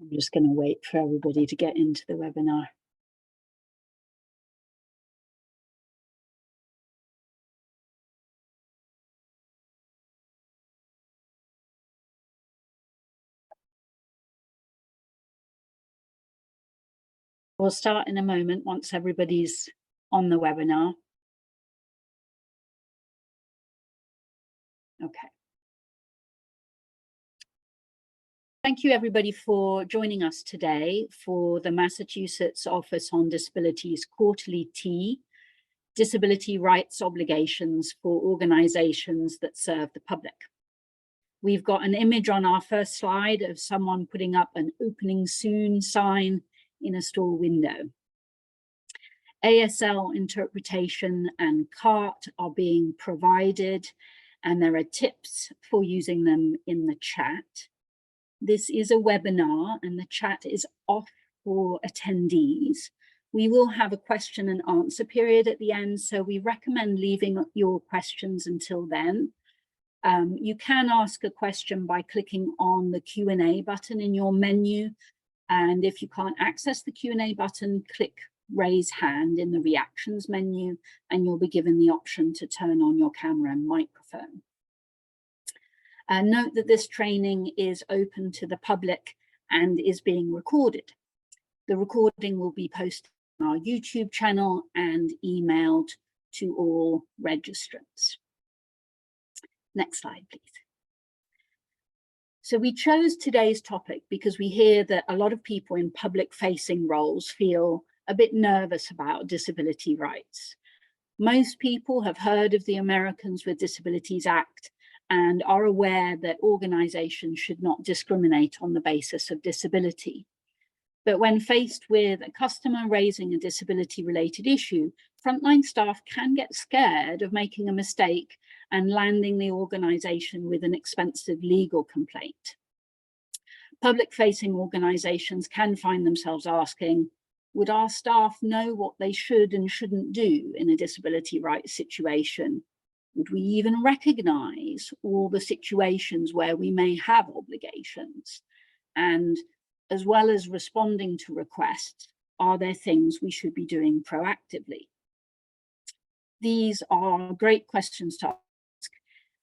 I'm just going to wait for everybody to get into the webinar. We'll start in a moment once everybody's on the webinar. Okay. Thank you everybody for joining us today for the Massachusetts Office on Disabilities Quarterly Tea, Disability Rights Obligations for Organizations that Serve the Public. We've got an image on our first slide of someone putting up an opening soon sign in a store window. ASL interpretation and CART are being provided, and there are tips for using them in the chat. This is a webinar and the chat is off for attendees. We will have a question and answer period at the end, so we recommend leaving your questions until then. You can ask a question by clicking on the Q&A button in your menu, and if you can't access the Q&A button, click raise hand in the reactions menu and you'll be given the option to turn on your camera and microphone. Note that this training is open to the public and is being recorded. The recording will be posted on our YouTube channel and emailed to all registrants. Next slide, please. So we chose today's topic because we hear that a lot of people in public-facing roles feel a bit nervous about disability rights. Most people have heard of the Americans with Disabilities Act and are aware that organizations should not discriminate on the basis of disability. But when faced with a customer raising a disability-related issue, frontline staff can get scared of making a mistake and landing the organization with an expensive legal complaint. Public-facing organizations can find themselves asking, would our staff know what they should and shouldn't do in a disability rights situation? Would we even recognize all the situations where we may have obligations? And as well as responding to requests, are there things we should be doing proactively? These are great questions to ask.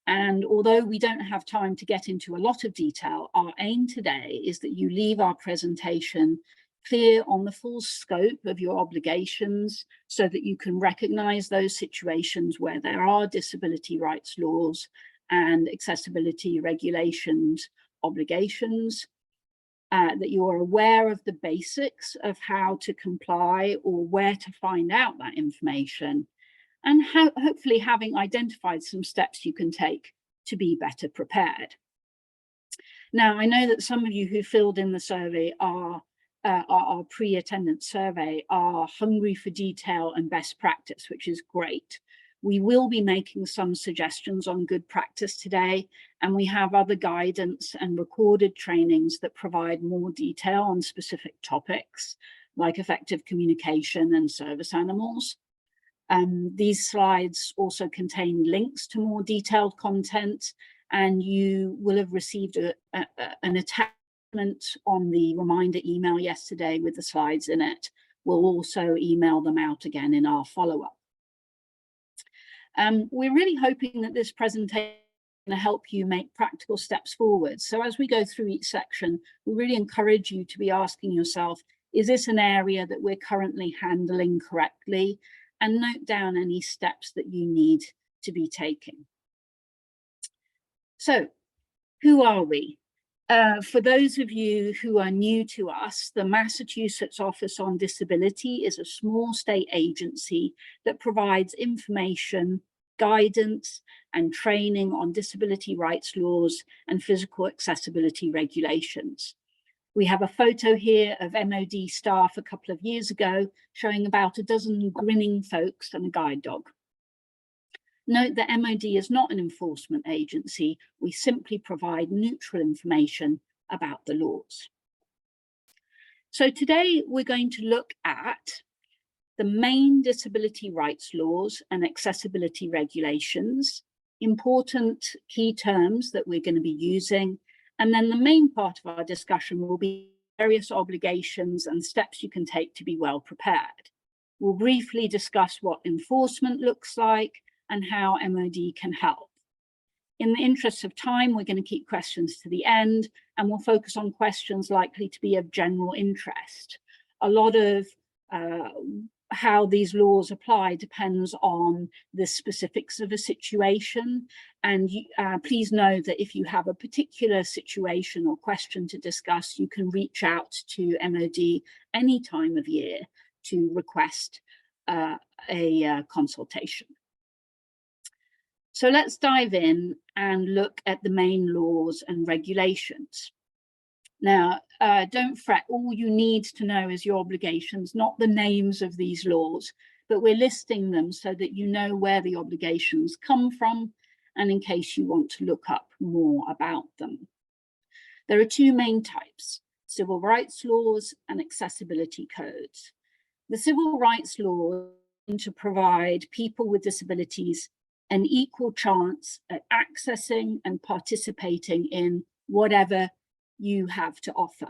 And although we don't have time to get into a lot of detail, our aim today is that you leave our presentation clear on the full scope of your obligations so that you can recognize those situations where there are disability rights laws and accessibility regulations obligations, that you are aware of the basics of how to comply or where to find out that information, and hopefully having identified some steps you can take to be better prepared. Now, I know that some of you who filled in the survey our pre-attendance survey are hungry for detail and best practice, which is great. We will be making some suggestions on good practice today, and we have other guidance and recorded trainings that provide more detail on specific topics like effective communication and service animals. These slides also contain links to more detailed content, and you will have received an attachment on the reminder email yesterday with the slides in it. We'll also email them out again in our follow-up. We're really hoping that this presentation will help you make practical steps forward. So as we go through each section, we really encourage you to be asking yourself, is this an area that we're currently handling correctly? And note down any steps that you need to be taking. So, who are we? For those of you who are new to us, the Massachusetts Office on Disability is a small state agency that provides information, guidance, and training on disability rights laws and physical accessibility regulations. We have a photo here of MOD staff a couple of years ago showing about a dozen grinning folks and a guide dog. Note that MOD is not an enforcement agency. We simply provide neutral information about the laws. So today we're going to look at the main disability rights laws and accessibility regulations, important key terms that we're going to be using, and then the main part of our discussion will be various obligations and steps you can take to be well prepared. We'll briefly discuss what enforcement looks like and how MOD can help. In the interest of time, we're going to keep questions to the end, and we'll focus on questions likely to be of general interest. A lot of how these laws apply depends on the specifics of a situation. And please know that if you have a particular situation or question to discuss, you can reach out to MOD any time of year to request a consultation. So let's dive in and look at the main laws and regulations. Now, don't fret, all you need to know is your obligations, not the names of these laws, but we're listing them so that you know where the obligations come from, and in case you want to look up more about them. There are two main types: civil rights laws and accessibility codes. The civil rights laws aim to provide people with disabilities an equal chance at accessing and participating in whatever you have to offer.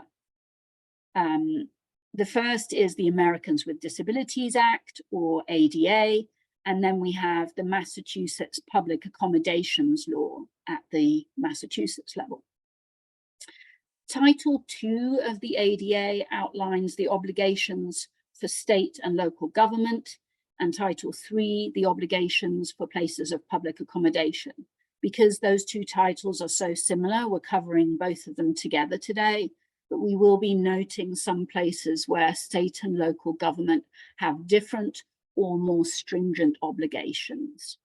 The first is the Americans with Disabilities Act, or ADA, and then we have the Massachusetts Public Accommodations Law at the Massachusetts level. Title II of the ADA outlines the obligations for state and local government, and Title III, the obligations for places of public accommodation. Because those two titles are so similar, we're covering both of them together today, but we will be noting some places where state and local government have different or more stringent obligations.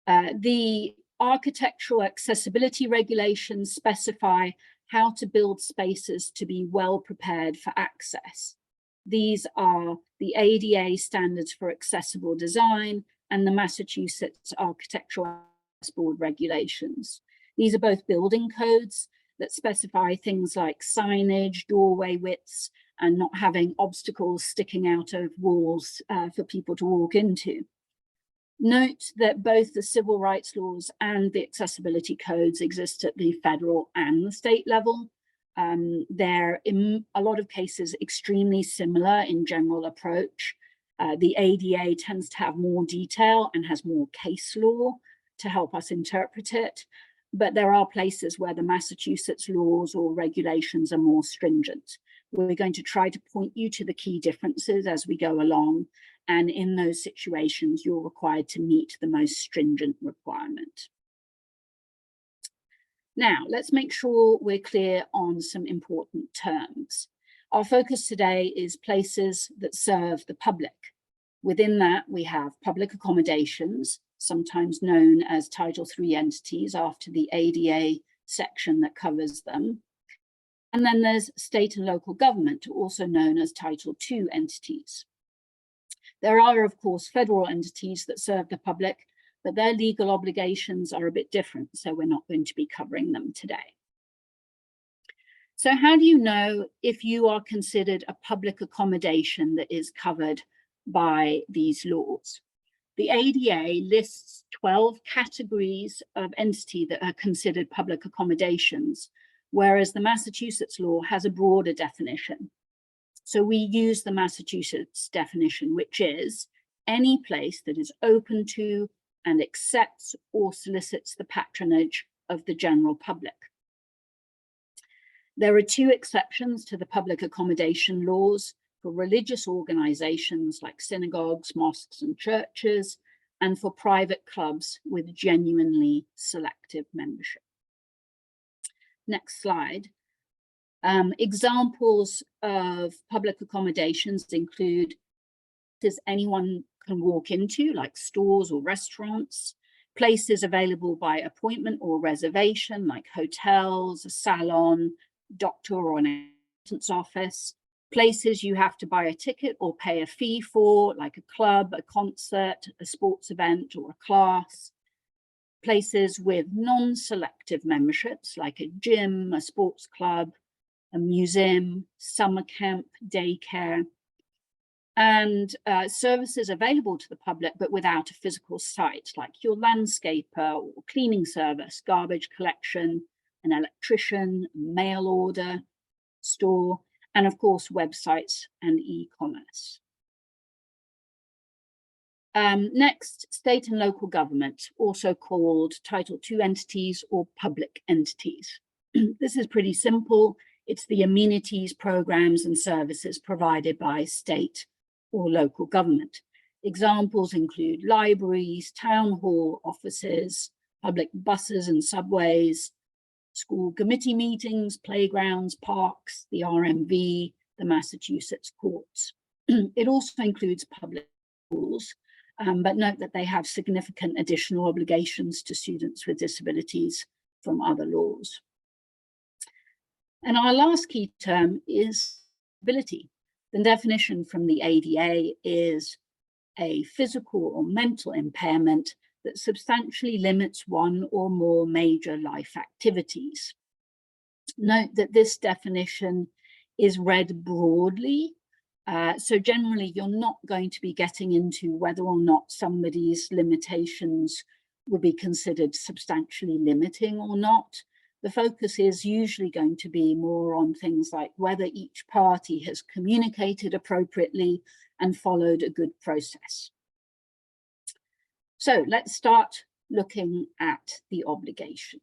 The architectural accessibility regulations specify how to build spaces to be well prepared for access. These are the ADA standards for accessible design and the Massachusetts Architectural Access Board regulations. These are both building codes that specify things like signage, doorway widths, and not having obstacles sticking out of walls for people to walk into. Note that both the civil rights laws and the accessibility codes exist at the federal and the state level. They're, in a lot of cases, extremely similar in general approach. The ADA tends to have more detail and has more case law to help us interpret it, but there are places where the Massachusetts laws or regulations are more stringent. We're going to try to point you to the key differences as we go along, and in those situations, you're required to meet the most stringent requirement. Now, let's make sure we're clear on some important terms. Our focus today is places that serve the public. Within that, we have public accommodations, sometimes known as Title III entities after the ADA section that covers them. And then there's state and local government, also known as Title II entities. There are, of course, federal entities that serve the public, but their legal obligations are a bit different, so we're not going to be covering them today. So how do you know if you are considered a public accommodation that is covered by these laws? The ADA lists 12 categories of entity that are considered public accommodations, whereas the Massachusetts law has a broader definition. So we use the Massachusetts definition, which is any place that is open to and accepts or solicits the patronage of the general public. There are two exceptions to the public accommodation laws for religious organizations like synagogues, mosques, and churches, and for private clubs with genuinely selective membership. Next slide. Examples of public accommodations include places anyone can walk into, like stores or restaurants, places available by appointment or reservation, like hotels, a salon, doctor or an accountant's office, places you have to buy a ticket or pay a fee for, like a club, a concert, a sports event, or a class, places with non-selective memberships, like a gym, a sports club, a museum, summer camp, daycare, and services available to the public but without a physical site, like your landscaper or cleaning service, garbage collection, an electrician, mail order, store, and of course, websites and e-commerce. Next, state and local government, also called Title II entities or public entities. This is pretty simple. It's the amenities, programs, and services provided by state or local government. Examples include libraries, town hall offices, public buses and subways, school committee meetings, playgrounds, parks, the RMV, the Massachusetts courts. It also includes public schools, but note that they have significant additional obligations to students with disabilities from other laws. And our last key term is disability. The definition from the ADA is a physical or mental impairment that substantially limits one or more major life activities. Note that this definition is read broadly. So generally, you're not going to be getting into whether or not somebody's limitations would be considered substantially limiting or not. The focus is usually going to be more on things like whether each party has communicated appropriately and followed a good process. So let's start looking at the obligations.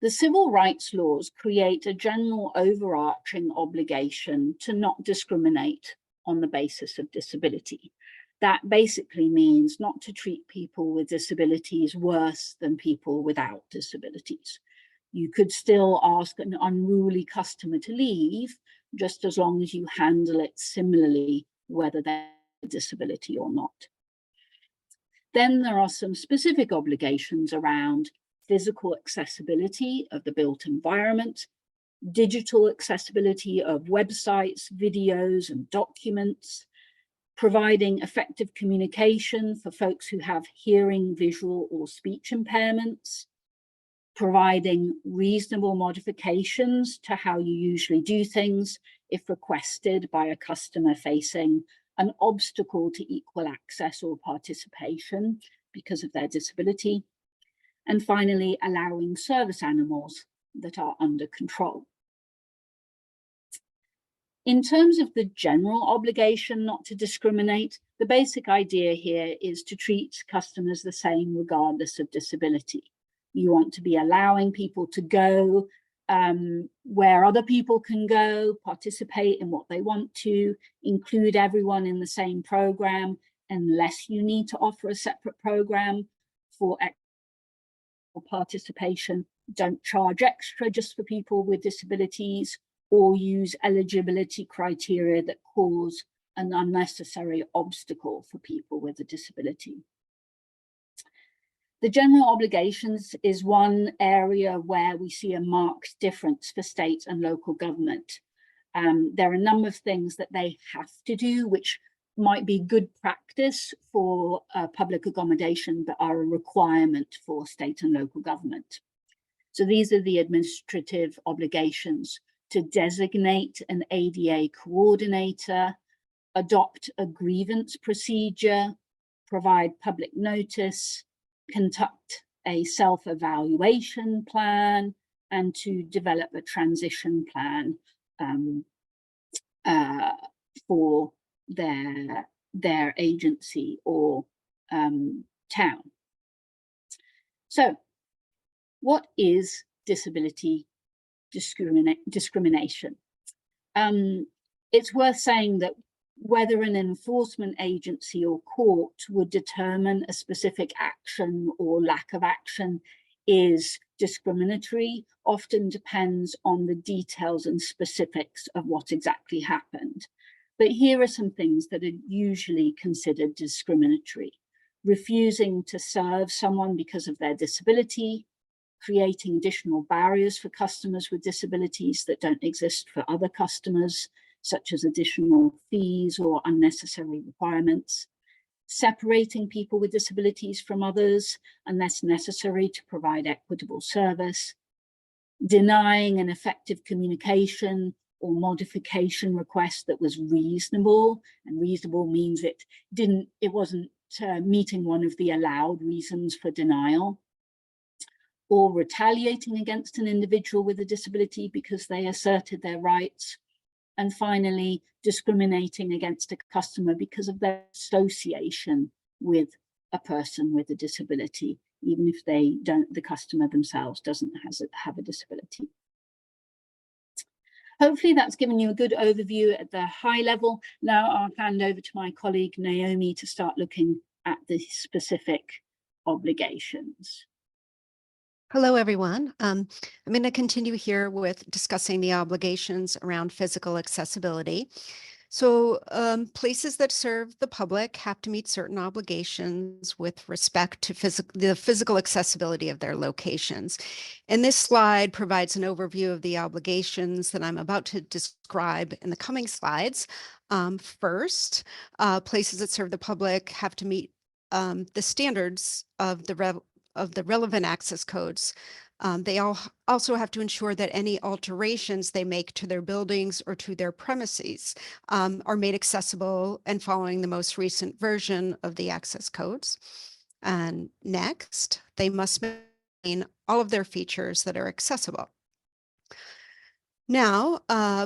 The civil rights laws create a general overarching obligation to not discriminate on the basis of disability. That basically means not to treat people with disabilities worse than people without disabilities. You could still ask an unruly customer to leave, just as long as you handle it similarly, whether they have a disability or not. Then there are some specific obligations around physical accessibility of the built environment, digital accessibility of websites, videos, and documents, providing effective communication for folks who have hearing, visual, or speech impairments, providing reasonable modifications to how you usually do things if requested by a customer facing an obstacle to equal access or participation because of their disability, and finally, allowing service animals that are under control. In terms of the general obligation not to discriminate, the basic idea here is to treat customers the same regardless of disability. You want to be allowing people to go where other people can go, participate in what they want to, include everyone in the same program, unless you need to offer a separate program for participation. Don't charge extra just for people with disabilities, or use eligibility criteria that cause an unnecessary obstacle for people with a disability. The general obligations is one area where we see a marked difference for state and local government. There are a number of things that they have to do, which might be good practice for public accommodation, but are a requirement for state and local government. So these are the administrative obligations: to designate an ADA coordinator, adopt a grievance procedure, provide public notice, conduct a self-evaluation plan, and to develop a transition plan for their agency or town. So, what is disability discrimination? It's worth saying that whether an enforcement agency or court would determine a specific action or lack of action is discriminatory often depends on the details and specifics of what exactly happened. But here are some things that are usually considered discriminatory: refusing to serve someone because of their disability, creating additional barriers for customers with disabilities that don't exist for other customers, such as additional fees or unnecessary requirements, separating people with disabilities from others unless necessary to provide equitable service, denying an effective communication or modification request that was reasonable, and reasonable means it wasn't meeting one of the allowed reasons for denial, or retaliating against an individual with a disability because they asserted their rights. And finally, discriminating against a customer because of their association with a person with a disability, even if the customer themselves doesn't have a disability. Hopefully that's given you a good overview at the high level. Now I'll hand over to my colleague Naomi to start looking at the specific obligations. Hello, everyone. I'm going to continue here with discussing the obligations around physical accessibility. So places that serve the public have to meet certain obligations with respect to the physical accessibility of their locations. And this slide provides an overview of the obligations that I'm about to describe in the coming slides. First, places that serve the public have to meet the standards of the relevant access codes. They also have to ensure that any alterations they make to their buildings or to their premises are made accessible and following the most recent version of the access codes. And next, they must maintain all of their features that are accessible. Now,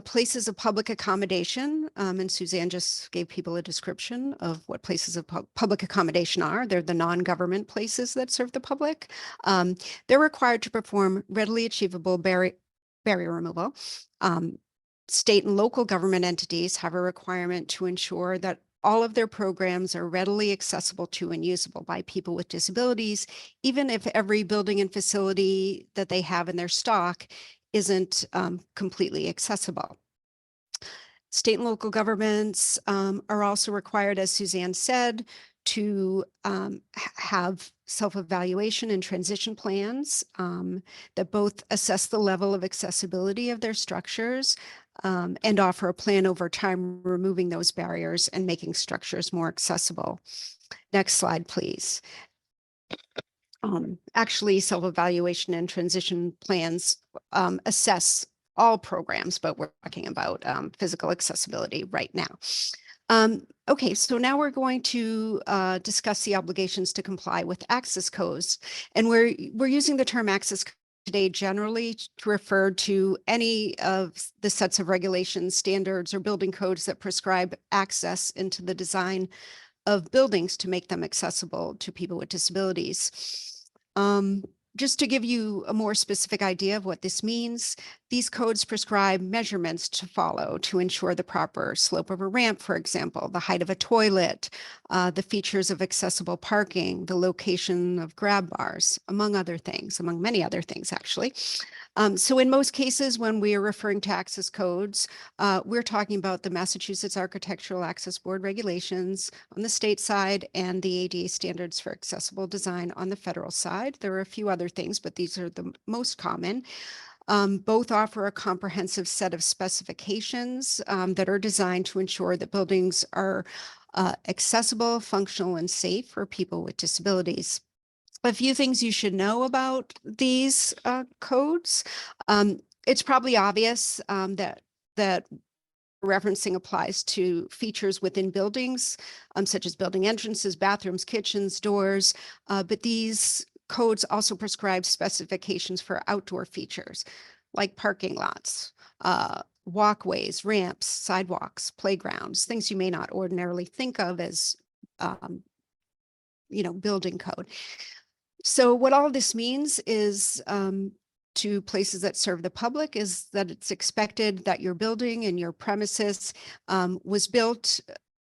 places of public accommodation, and Suzanne just gave people a description of what places of public accommodation are. They're the non-government places that serve the public. They're required to perform readily achievable barrier removal. State and local government entities have a requirement to ensure that all of their programs are readily accessible to and usable by people with disabilities, even if every building and facility that they have in their stock isn't completely accessible. State and local governments are also required, as Suzanne said, to have self-evaluation and transition plans that both assess the level of accessibility of their structures and offer a plan over time, removing those barriers and making structures more accessible. Next slide, please. Actually, self-evaluation and transition plans assess all programs, but we're talking about physical accessibility right now. Okay, so now we're going to discuss the obligations to comply with access codes. And we're using the term access code today generally to refer to any of the sets of regulations, standards, or building codes that prescribe access into the design of buildings to make them accessible to people with disabilities. Just to give you a more specific idea of what this means, these codes prescribe measurements to follow to ensure the proper slope of a ramp, for example, the height of a toilet, the features of accessible parking, the location of grab bars, among many other things, actually. So in most cases, when we are referring to access codes, we're talking about the Massachusetts Architectural Access Board regulations on the state side and the ADA standards for accessible design on the federal side. There are a few other things, but these are the most common. Both offer a comprehensive set of specifications that are designed to ensure that buildings are accessible, functional, and safe for people with disabilities. A few things you should know about these codes. It's probably obvious that referencing applies to features within buildings, such as building entrances, bathrooms, kitchens, doors, but these codes also prescribe specifications for outdoor features like parking lots, walkways, ramps, sidewalks, playgrounds, things you may not ordinarily think of as building code. So what all of this means is to places that serve the public is that it's expected that your building and your premises was built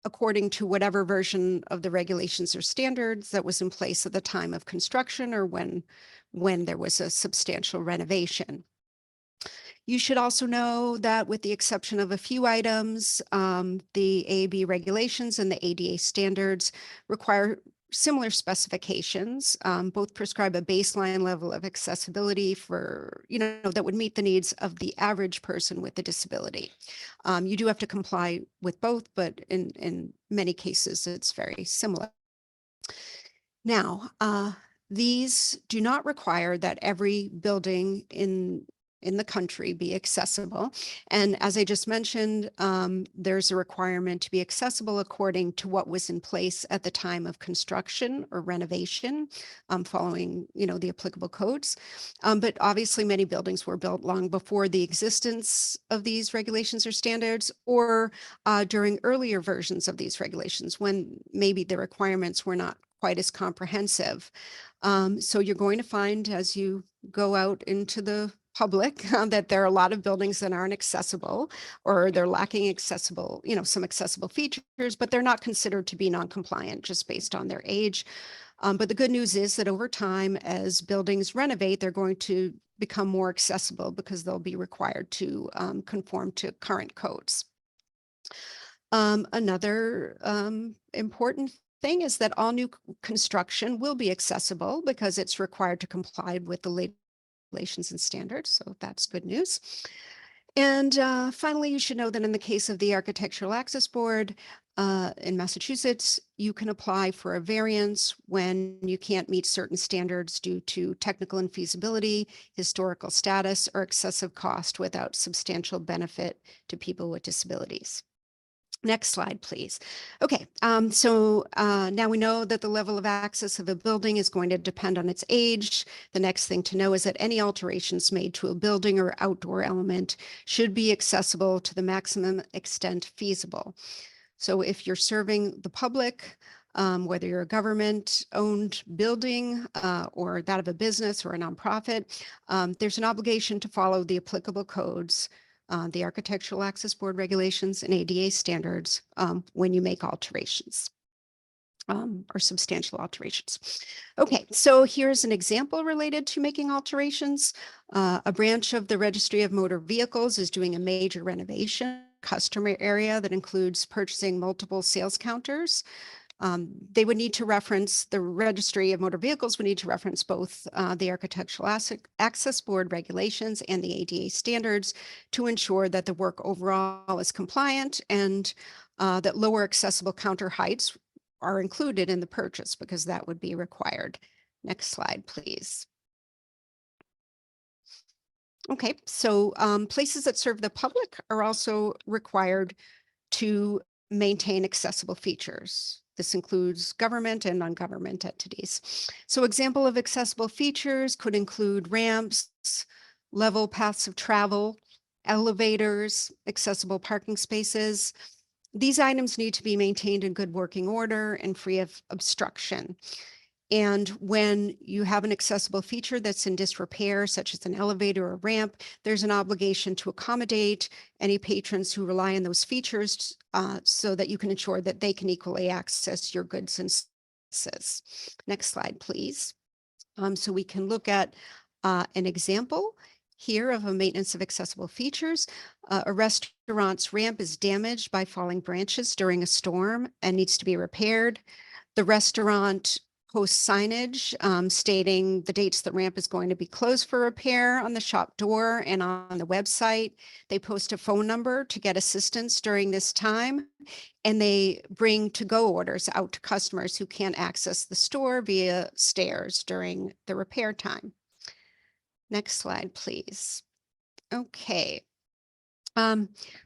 according to whatever version of the regulations or standards that was in place at the time of construction or when there was a substantial renovation. You should also know that with the exception of a few items, the AAB regulations and the ADA standards require similar specifications. Both prescribe a baseline level of accessibility for, that would meet the needs of the average person with a disability. You do have to comply with both, but in many cases, it's very similar. Now, these do not require that every building in in the country be accessible. And as I just mentioned, there's a requirement to be accessible according to what was in place at the time of construction or renovation, following, the applicable codes. But obviously many buildings were built long before the existence of these regulations or standards, or during earlier versions of these regulations when maybe the requirements were not quite as comprehensive. So you're going to find as you go out into the public that there are a lot of buildings that aren't accessible, or they're lacking accessible, some accessible features, but they're not considered to be non-compliant just based on their age. But the good news is that over time, as buildings renovate, they're going to become more accessible because they'll be required to conform to current codes. Another important thing is that all new construction will be accessible because it's required to comply with the regulations and standards. So that's good news. And finally, you should know that in the case of the Architectural Access Board in Massachusetts, you can apply for a variance when you can't meet certain standards due to technical infeasibility, historical status, or excessive cost without substantial benefit to people with disabilities. Next slide, please. Okay, so now we know that the level of access of a building is going to depend on its age. The next thing to know is that any alterations made to a building or outdoor element should be accessible to the maximum extent feasible. So if you're serving the public, whether you're a government-owned building or that of a business or a nonprofit, there's an obligation to follow the applicable codes, the Architectural Access Board regulations and ADA standards when you make alterations or substantial alterations. Okay, so here's an example related to making alterations. A branch of the Registry of Motor Vehicles is doing a major renovation customer area that includes purchasing multiple sales counters. They would need to reference, the Registry of Motor Vehicles would need to reference both the Architectural Access Board regulations and the ADA standards to ensure that the work overall is compliant and that lower accessible counter heights are included in the purchase because that would be required. Next slide, please. Okay, so places that serve the public are also required to maintain accessible features. This includes government and non-government entities. So example of accessible features could include ramps, level paths of travel, elevators, accessible parking spaces. These items need to be maintained in good working order and free of obstruction. And when you have an accessible feature that's in disrepair, such as an elevator or ramp, there's an obligation to accommodate any patrons who rely on those features so that you can ensure that they can equally access your goods and services. Next slide, please. So we can look at an example here of a maintenance of accessible features. A restaurant's ramp is damaged by falling branches during a storm and needs to be repaired. The restaurant posts signage stating the dates the ramp is going to be closed for repair on the shop door and on the website. They post a phone number to get assistance during this time, and they bring to-go orders out to customers who can't access the store via stairs during the repair time. Next slide, please. Okay.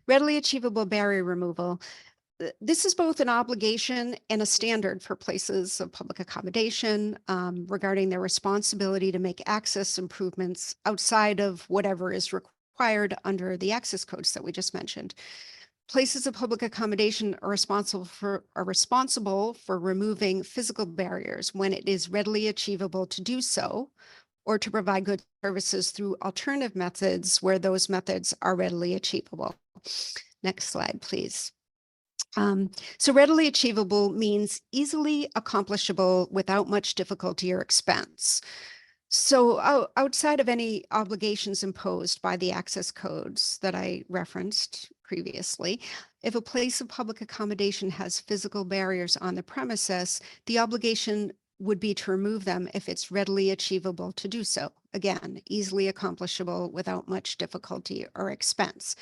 Readily achievable barrier removal. This is both an obligation and a standard for places of public accommodation regarding their responsibility to make access improvements outside of whatever is required under the access codes that we just mentioned. Places of public accommodation are responsible for removing physical barriers when it is readily achievable to do so, or to provide good services through alternative methods where those methods are readily achievable. Next slide, please. So readily achievable means easily accomplishable without much difficulty or expense. So outside of any obligations imposed by the access codes that I referenced previously, if a place of public accommodation has physical barriers on the premises, the obligation would be to remove them if it's readily achievable to do so. Again, easily accomplishable without much difficulty or expense.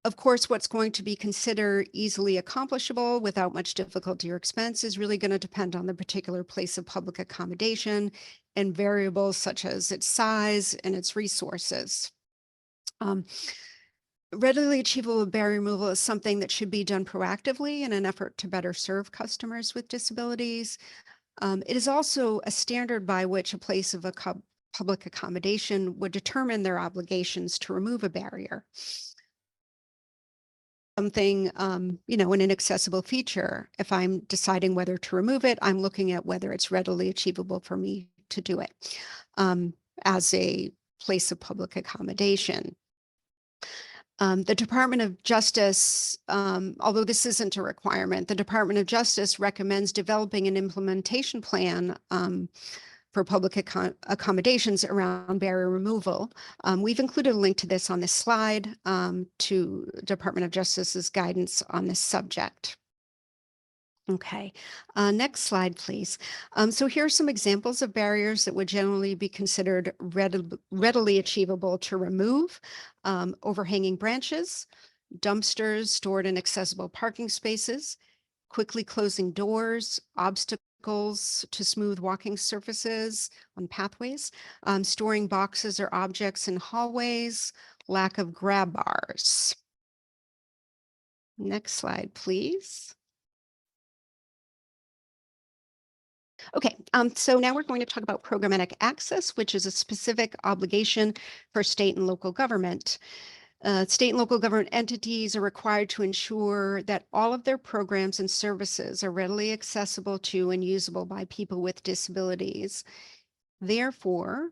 Of course, what's going to be considered easily accomplishable without much difficulty or expense is really going to depend on the particular place of public accommodation and variables such as its size and its resources. Readily achievable barrier removal is something that should be done proactively in an effort to better serve customers with disabilities. It is also a standard by which a place of public accommodation would determine their obligations to remove a barrier. Something, an inaccessible feature, if I'm deciding whether to remove it, I'm looking at whether it's readily achievable for me to do it as a place of public accommodation. The Department of Justice, although this isn't a requirement, the Department of Justice recommends developing an implementation plan for public accommodations around barrier removal. We've included a link to this on this slide to Department of Justice's guidance on this subject. Okay, next slide, please. So here are some examples of barriers that would generally be considered readily achievable to remove. Overhanging branches, dumpsters stored in accessible parking spaces, quickly closing doors, obstacles to smooth walking surfaces on pathways, storing boxes or objects in hallways, lack of grab bars. Next slide, please. Okay, so now we're going to talk about programmatic access, which is a specific obligation for state and local government. State and local government entities are required to ensure that all of their programs and services are readily accessible to and usable by people with disabilities. Therefore,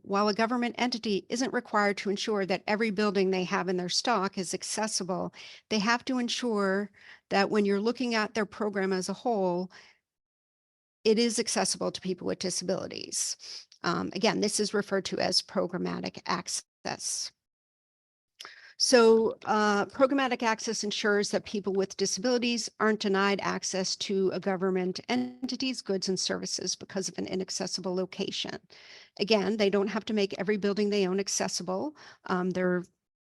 while a government entity isn't required to ensure that every building they have in their stock is accessible, they have to ensure that when you're looking at their program as a whole, it is accessible to people with disabilities. Again, this is referred to as programmatic access. So programmatic access ensures that people with disabilities aren't denied access to a government entity's goods and services because of an inaccessible location. Again, they don't have to make every building they own accessible. They're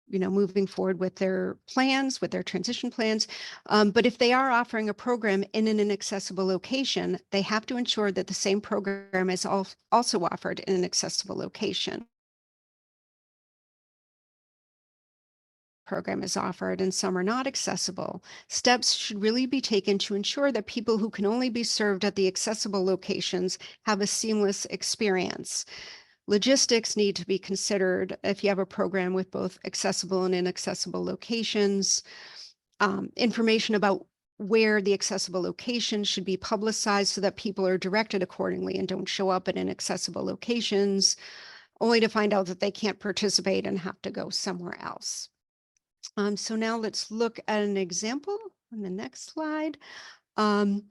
moving forward with their plans, with their transition plans. But if they are offering a program in an inaccessible location, they have to ensure that the same program is also offered in an accessible location. Program is offered and some are not accessible. Steps should really be taken to ensure that people who can only be served at the accessible locations have a seamless experience. Logistics need to be considered if you have a program with both accessible and inaccessible locations. Information about where the accessible location should be publicized so that people are directed accordingly and don't show up at inaccessible locations, only to find out that they can't participate and have to go somewhere else. So now let's look at an example on the next slide. And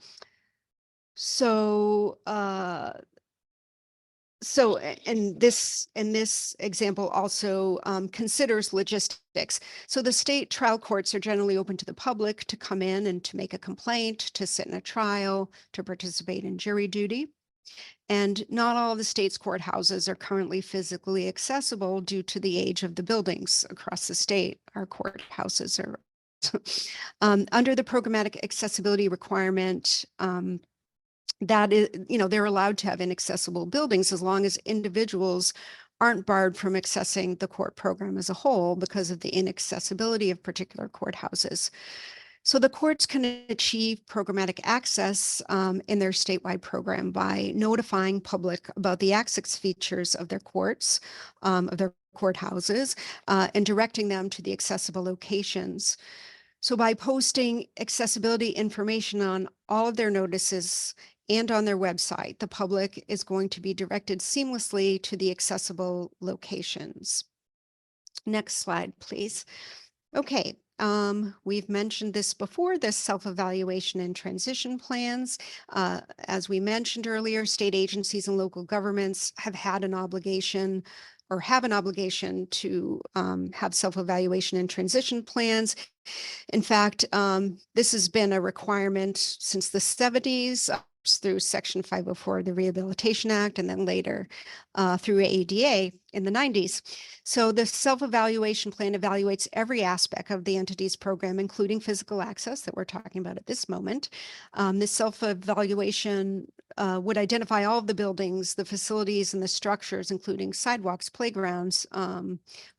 this example also considers logistics. So the state trial courts are generally open to the public to come in and to make a complaint, to sit in a trial, to participate in jury duty. And not all of the state's courthouses are currently physically accessible due to the age of the buildings across the state. Our courthouses are under the programmatic accessibility requirement. That is, they're allowed to have inaccessible buildings as long as individuals aren't barred from accessing the court program as a whole because of the inaccessibility of particular courthouses. So the courts can achieve programmatic access in their statewide program by notifying public about the access features of their courts, of their courthouses, and directing them to the accessible locations. So by posting accessibility information on all of their notices and on their website, the public is going to be directed seamlessly to the accessible locations. Next slide, please. Okay, we've mentioned this before, this self-evaluation and transition plans. As we mentioned earlier, state agencies and local governments have had an obligation or have an obligation to have self-evaluation and transition plans. In fact, this has been a requirement since the 70s through Section 504 of the Rehabilitation Act, and then later through ADA in the 90s. So the self-evaluation plan evaluates every aspect of the entity's program, including physical access that we're talking about at this moment. This self-evaluation would identify all of the buildings, the facilities, and the structures, including sidewalks, playgrounds,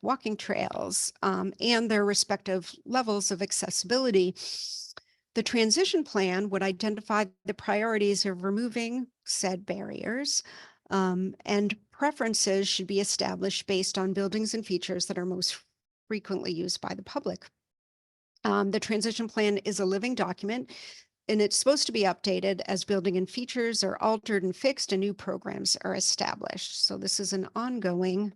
walking trails, and their respective levels of accessibility. The transition plan would identify the priorities of removing said barriers, and preferences should be established based on buildings and features that are most frequently used by the public. The transition plan is a living document, and it's supposed to be updated as building and features are altered and fixed and new programs are established. So this is an ongoing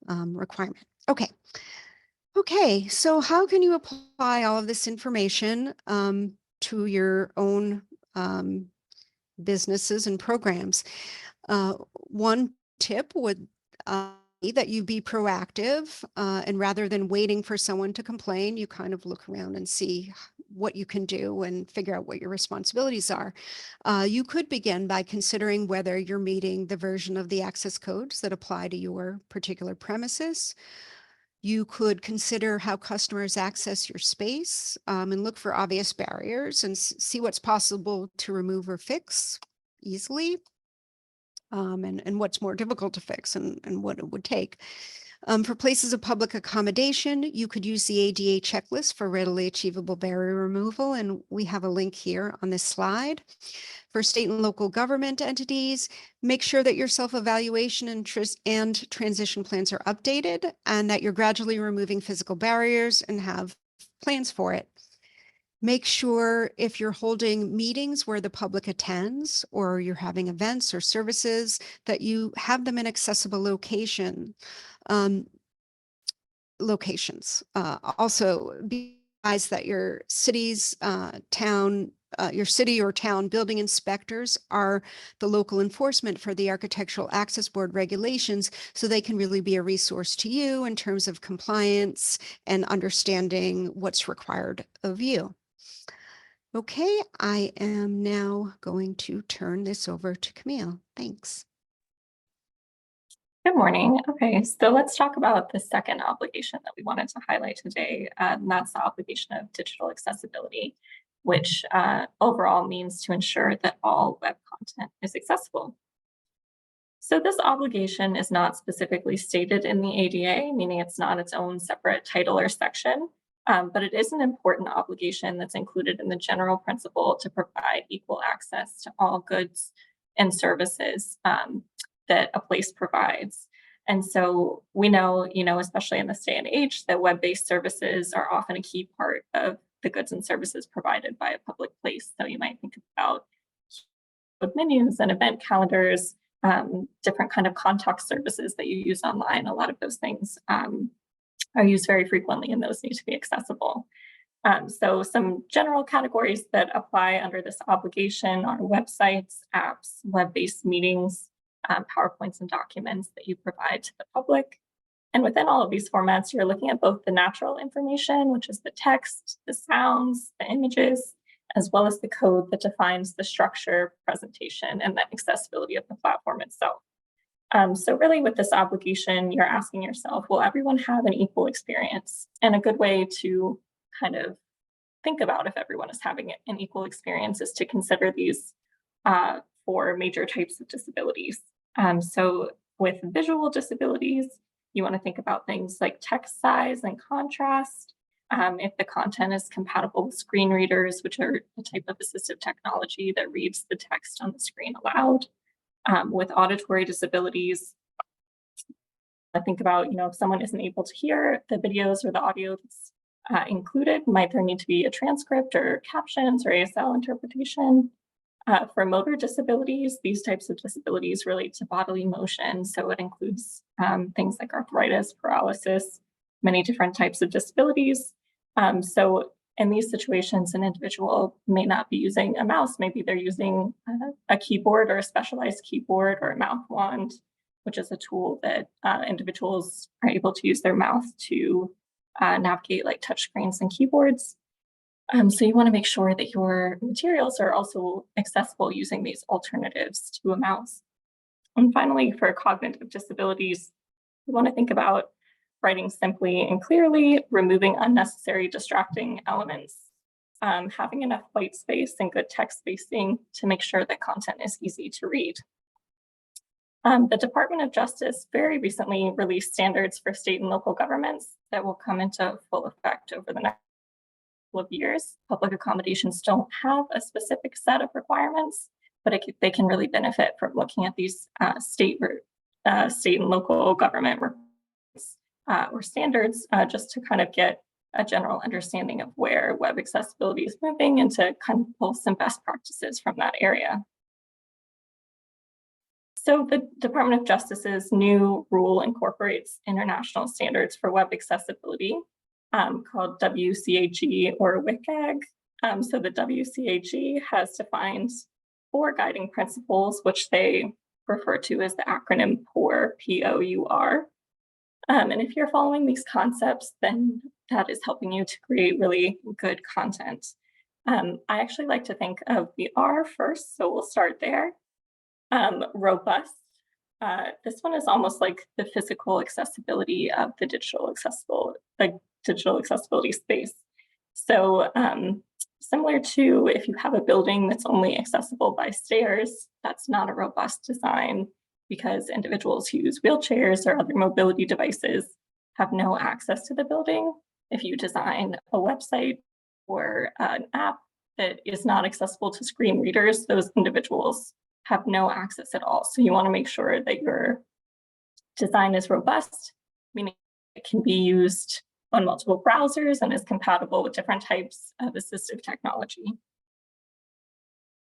requirement. Okay, so how can you apply all of this information to your own businesses and programs? One tip would be that you be proactive, and rather than waiting for someone to complain, you kind of look around and see what you can do and figure out what your responsibilities are. You could begin by considering whether you're meeting the version of the access codes that apply to your particular premises. You could consider how customers access your space, and look for obvious barriers and see what's possible to remove or fix easily, and what's more difficult to fix and what it would take. For places of public accommodation, you could use the ADA checklist for readily achievable barrier removal, and we have a link here on this slide. For state and local government entities, make sure that your self-evaluation and transition plans are updated and that you're gradually removing physical barriers and have plans for it. Make sure if you're holding meetings where the public attends or you're having events or services that you have them in accessible locations. Also, be advised that your city's your city or town building inspectors are the local enforcement for the Architectural Access Board regulations, so they can really be a resource to you in terms of compliance and understanding what's required of you. Okay, I am now going to turn this over to Camille. Thanks. Good morning. Okay, so let's talk about the second obligation that we wanted to highlight today, and that's the obligation of digital accessibility, which overall means to ensure that all web content is accessible. So this obligation is not specifically stated in the ADA, meaning it's not its own separate title or section, but it is an important obligation that's included in the general principle to provide equal access to all goods and services that a place provides. And so we know, especially in this day and age, that web-based services are often a key part of the goods and services provided by a public place. So you might think about menus and event calendars, different kind of contact services that you use online. A lot of those things are used very frequently, and those need to be accessible. So some general categories that apply under this obligation are websites, apps, web-based meetings, PowerPoints and documents that you provide to the public. And within all of these formats, you're looking at both the natural information, which is the text, the sounds, the images, as well as the code that defines the structure, presentation, and the accessibility of the platform itself. So really with this obligation, you're asking yourself, will everyone have an equal experience? And a good way to kind of think about if everyone is having an equal experience is to consider these four major types of disabilities. So with visual disabilities, you want to think about things like text size and contrast. If the content is compatible with screen readers, which are a type of assistive technology that reads the text on the screen aloud. With auditory disabilities, I think about, if someone isn't able to hear the videos or the audio that's included, might there need to be a transcript or captions or ASL interpretation? For motor disabilities, these types of disabilities relate to bodily motion. So it includes things like arthritis, paralysis, many different types of disabilities. So in these situations, an individual may not be using a mouse. Maybe they're using a keyboard or a specialized keyboard or a mouth wand, which is a tool that individuals are able to use their mouth to navigate like touchscreens and keyboards. So you want to make sure that your materials are also accessible using these alternatives to a mouse. And finally, for cognitive disabilities, you want to think about writing simply and clearly, removing unnecessary distracting elements. having enough white space and good text spacing to make sure that content is easy to read. The Department of Justice very recently released standards for state and local governments that will come into full effect over the next couple of years. Public accommodations don't have a specific set of requirements, but they can really benefit from looking at these state and local government or standards just to kind of get a general understanding of where web accessibility is moving and to kind of pull some best practices from that area. So the Department of Justice's new rule incorporates international standards for web accessibility called WCAG or WCAG. So the WCAG has defined 4 guiding principles, which they refer to as the acronym POUR, P-O-U-R. And if you're following these concepts, then that is helping you to create really good content. I actually like to think of the R first, so we'll start there. Robust. This one is almost like the physical accessibility of the digital accessibility space. So similar to if you have a building that's only accessible by stairs, that's not a robust design because individuals who use wheelchairs or other mobility devices have no access to the building. If you design a website or an app that is not accessible to screen readers, those individuals have no access at all. So you want to make sure that your design is robust, meaning it can be used on multiple browsers and is compatible with different types of assistive technology.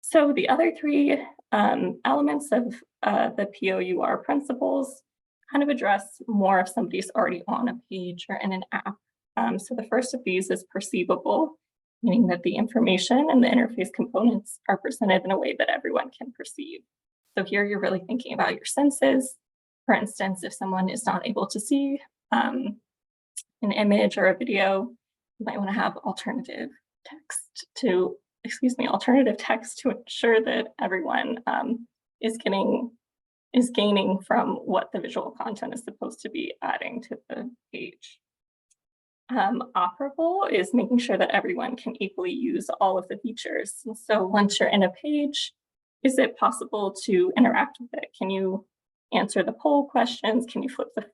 So the other 3 elements of the POUR principles kind of address more if somebody's already on a page or in an app. So the first of these is perceivable, meaning that the information and the interface components are presented in a way that everyone can perceive. So here you're really thinking about your senses. For instance, if someone is not able to see an image or a video, you might want to have alternative text to ensure that everyone is gaining from what the visual content is supposed to be adding to the page. Operable is making sure that everyone can equally use all of the features. And so once you're in a page, is it possible to interact with it? Can you answer the poll questions? Can you flip the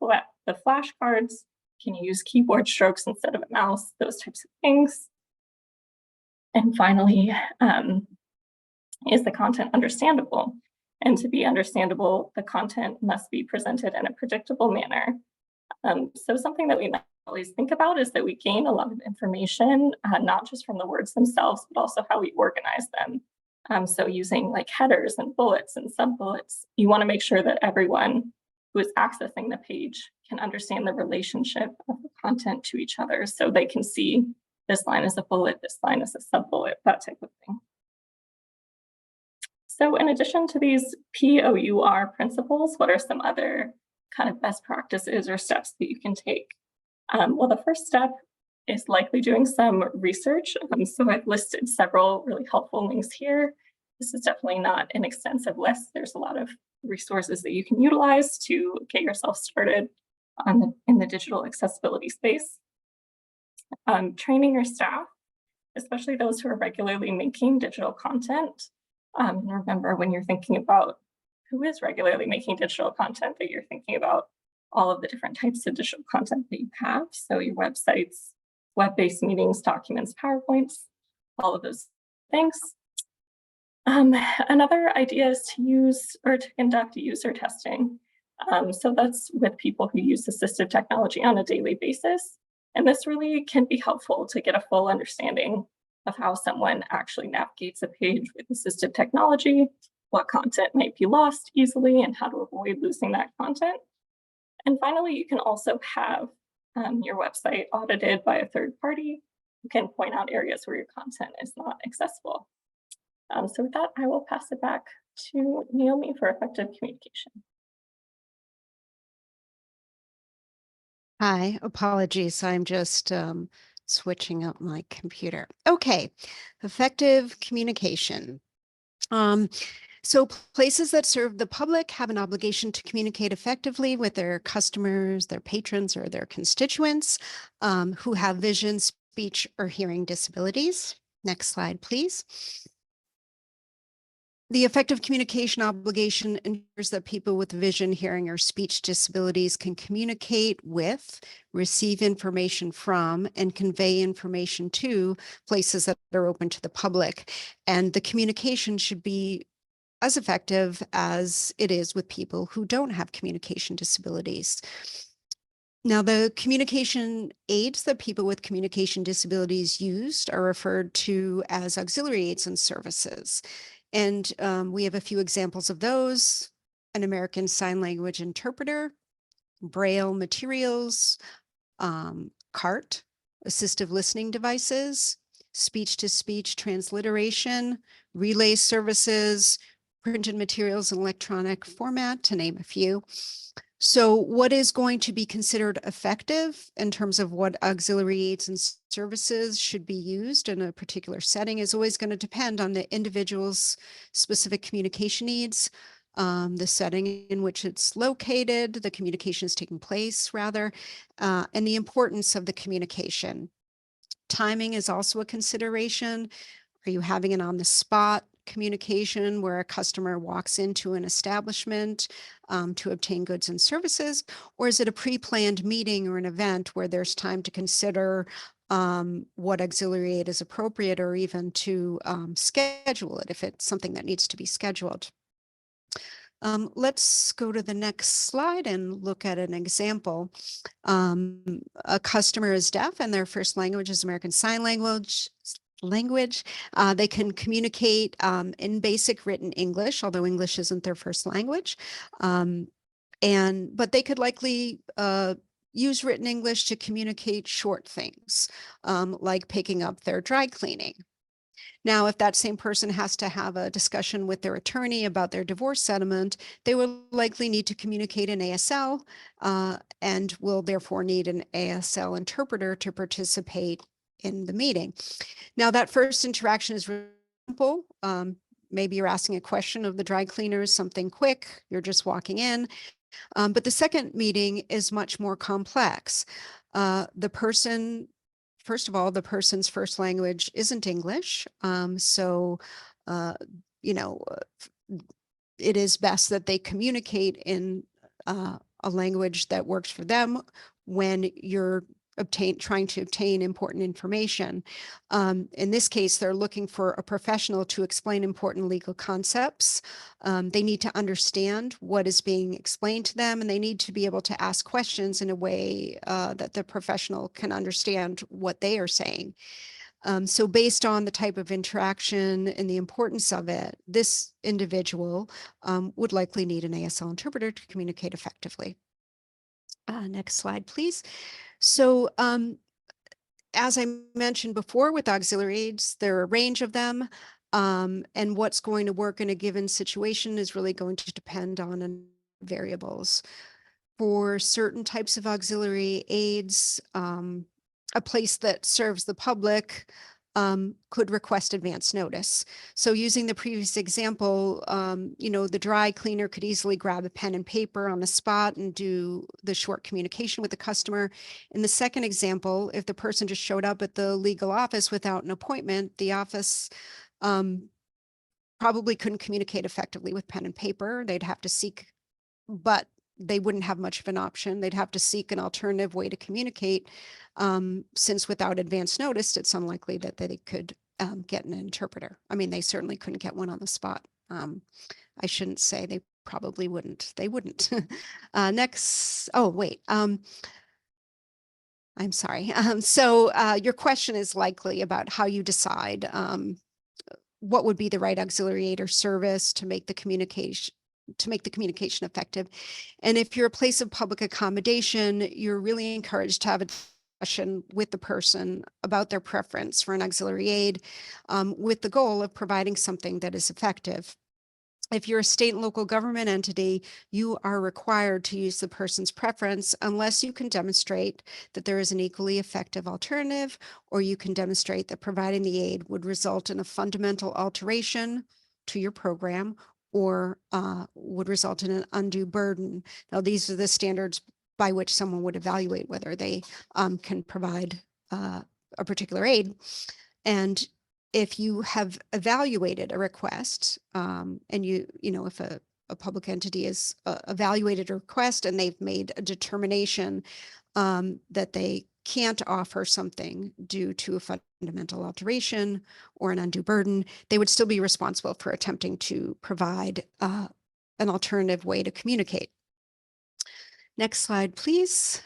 flashcards? Can you use keyboard strokes instead of a mouse? Those types of things. And finally, is the content understandable? And to be understandable, the content must be presented in a predictable manner. So something that we might always think about is that we gain a lot of information, not just from the words themselves, but also how we organize them. So using like headers and bullets and sub-bullets, you want to make sure that everyone who is accessing the page can understand the relationship of the content to each other so they can see this line is a bullet, this line is a sub-bullet, that type of thing. So in addition to these POUR principles, what are some other kind of best practices or steps that you can take? Well, the first step is likely doing some research. So I've listed several really helpful links here. This is definitely not an extensive list. There's a lot of resources that you can utilize to get yourself started in the digital accessibility space. Training your staff, especially those who are regularly making digital content. Remember, when you're thinking about who is regularly making digital content, that you're thinking about all of the different types of digital content that you have. So your websites, web-based meetings, documents, PowerPoints, all of those things. Another idea is to use or to conduct user testing. So that's with people who use assistive technology on a daily basis. And this really can be helpful to get a full understanding of how someone actually navigates a page with assistive technology, what content might be lost easily, and how to avoid losing that content. And finally, you can also have your website audited by a third party who can point out areas where your content is not accessible. So with that, I will pass it back to Naomi for effective communication. Hi, apologies. I'm just switching up my computer. Okay, effective communication. So places that serve the public have an obligation to communicate effectively with their customers, their patrons, or their constituents who have vision, speech, or hearing disabilities. Next slide, please. The effective communication obligation ensures that people with vision, hearing, or speech disabilities can communicate with, receive information from, and convey information to places that are open to the public. And the communication should be as effective as it is with people who don't have communication disabilities. Now, the communication aids that people with communication disabilities used are referred to as auxiliary aids and services. And we have a few examples of those: an American Sign Language interpreter, Braille materials, CART, assistive listening devices, speech-to-speech transliteration, relay services, printed materials in electronic format, to name a few. So what is going to be considered effective in terms of what auxiliary aids and services should be used in a particular setting is always going to depend on the individual's specific communication needs, the setting in which it's located, the communication is taking place rather, and the importance of the communication. Timing is also a consideration. Are you having an on-the-spot communication where a customer walks into an establishment to obtain goods and services? Or is it a pre-planned meeting or an event where there's time to consider what auxiliary aid is appropriate, or even to schedule it if it's something that needs to be scheduled? Let's go to the next slide and look at an example. A customer is deaf and their first language is American Sign Language. They can communicate in basic written English, although English isn't their first language. But they could likely use written English to communicate short things, like picking up their dry cleaning. Now, if that same person has to have a discussion with their attorney about their divorce settlement, they will likely need to communicate in ASL and will therefore need an ASL interpreter to participate in the meeting. Now, that first interaction is really simple. Maybe you're asking a question of the dry cleaners, something quick, you're just walking in. But the second meeting is much more complex. First of all, the person's first language isn't English. It is best that they communicate in a language that works for them when you're trying to obtain important information. In this case, they're looking for a professional to explain important legal concepts. They need to understand what is being explained to them, and they need to be able to ask questions in a way that the professional can understand what they are saying. So based on the type of interaction and the importance of it, this individual would likely need an ASL interpreter to communicate effectively. Next slide, please. So as I mentioned before, with auxiliary aids, there are a range of them, and what's going to work in a given situation is really going to depend on variables. For certain types of auxiliary aids, a place that serves the public could request advance notice. So using the previous example, the dry cleaner could easily grab a pen and paper on the spot and do the short communication with the customer. In the second example, if the person just showed up at the legal office without an appointment, the office probably couldn't communicate effectively with pen and paper. They'd have to seek, but they wouldn't have much of an option. They'd have to seek an alternative way to communicate, since without advance notice, it's unlikely that they could get an interpreter. I mean, they certainly couldn't get one on the spot. I shouldn't say they probably wouldn't. They wouldn't. Next. Oh, wait. I'm sorry. So your question is likely about how you decide what would be the right auxiliary aid or service to make the communication effective. And if you're a place of public accommodation, you're really encouraged to have a discussion with the person about their preference for an auxiliary aid, with the goal of providing something that is effective. If you're a state and local government entity, you are required to use the person's preference unless you can demonstrate that there is an equally effective alternative, or you can demonstrate that providing the aid would result in a fundamental alteration to your program, or would result in an undue burden. Now, these are the standards by which someone would evaluate whether they can provide a particular aid. And if you have evaluated a request, and if a public entity has evaluated a request and they've made a determination that they can't offer something due to a fundamental alteration or an undue burden, they would still be responsible for attempting to provide an alternative way to communicate. Next slide, please.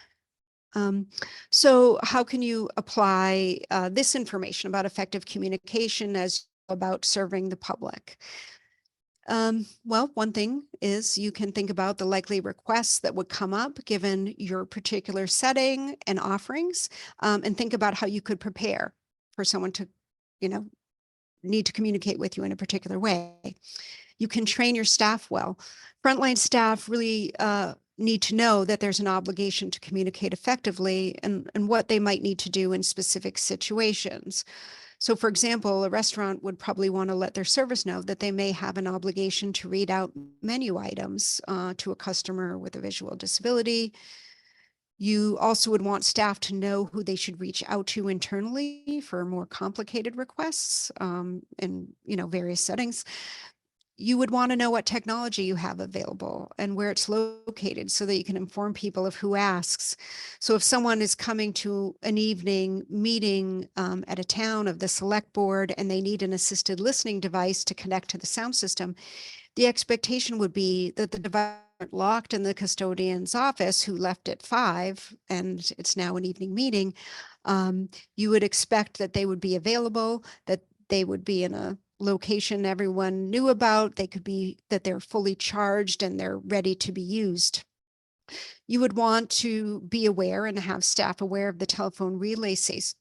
So how can you apply this information about effective communication as about serving the public? Well, one thing is you can think about the likely requests that would come up given your particular setting and offerings, and think about how you could prepare for someone to, need to communicate with you in a particular way. You can train your staff well. Frontline staff really need to know that there's an obligation to communicate effectively and what they might need to do in specific situations. So for example, a restaurant would probably want to let their servers know that they may have an obligation to read out menu items to a customer with a visual disability. You also would want staff to know who they should reach out to internally for more complicated requests in various settings. You would want to know what technology you have available and where it's located so that you can inform people of who asks. So if someone is coming to an evening meeting at a town of the select board and they need an assisted listening device to connect to the sound system, the expectation would be that the device locked in the custodian's office who left at 5 and it's now an evening meeting. You would expect that they would be available, that they would be in a location everyone knew about, that they're fully charged and they're ready to be used. You would want to be aware and have staff aware of the telephone relay services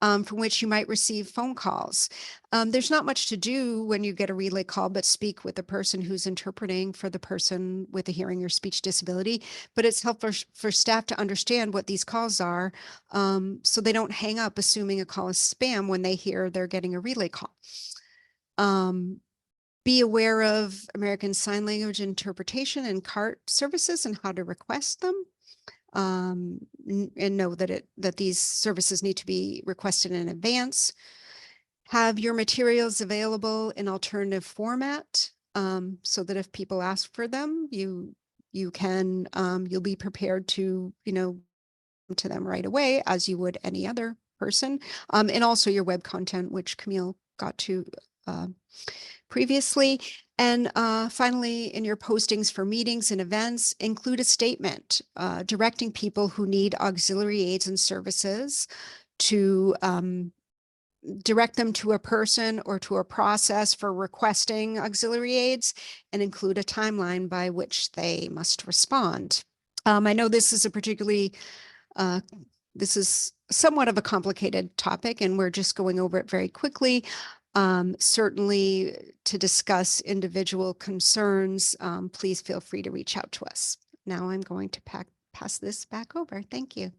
from which you might receive phone calls. There's not much to do when you get a relay call, but speak with the person who's interpreting for the person with a hearing or speech disability. But it's helpful for staff to understand what these calls are so they don't hang up assuming a call is spam when they hear they're getting a relay call. Be aware of American Sign Language interpretation and CART services and how to request them. And know that these services need to be requested in advance. Have your materials available in alternative format so that if people ask for them, you'll be prepared to, to them right away as you would any other person. And also your web content, which Camille got to previously. And finally, in your postings for meetings and events, include a statement directing people who need auxiliary aids and services to direct them to a person or to a process for requesting auxiliary aids and include a timeline by which they must respond. I know this is this is somewhat of a complicated topic and we're just going over it very quickly. Certainly to discuss individual concerns, please feel free to reach out to us. Now I'm going to pass this back over. Thank you.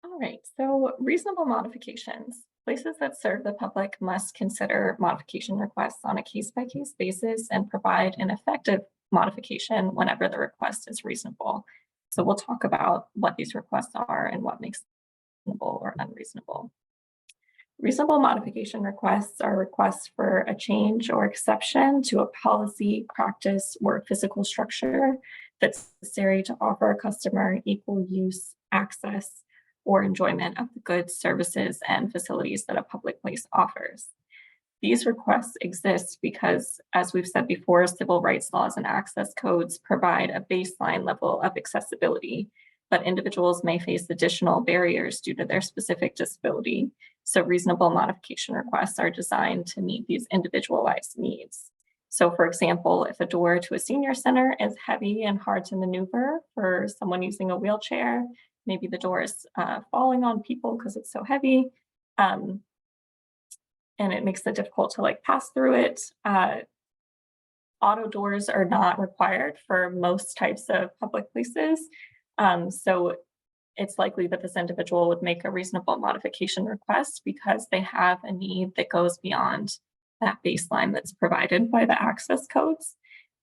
All right, so reasonable modifications. Places that serve the public must consider modification requests on a case-by-case basis and provide an effective modification whenever the request is reasonable. So we'll talk about what these requests are and what makes them reasonable or unreasonable. Reasonable modification requests are requests for a change or exception to a policy, practice, or physical structure that's necessary to offer a customer equal use, access, or enjoyment of the goods, services, and facilities that a public place offers. These requests exist because, as we've said before, civil rights laws and access codes provide a baseline level of accessibility, but individuals may face additional barriers due to their specific disability. So reasonable modification requests are designed to meet these individualized needs. So for example, if a door to a senior center is heavy and hard to maneuver for someone using a wheelchair, maybe the door is falling on people because it's so heavy, and it makes it difficult to pass through it. Auto doors are not required for most types of public places. So it's likely that this individual would make a reasonable modification request because they have a need that goes beyond that baseline that's provided by the access codes.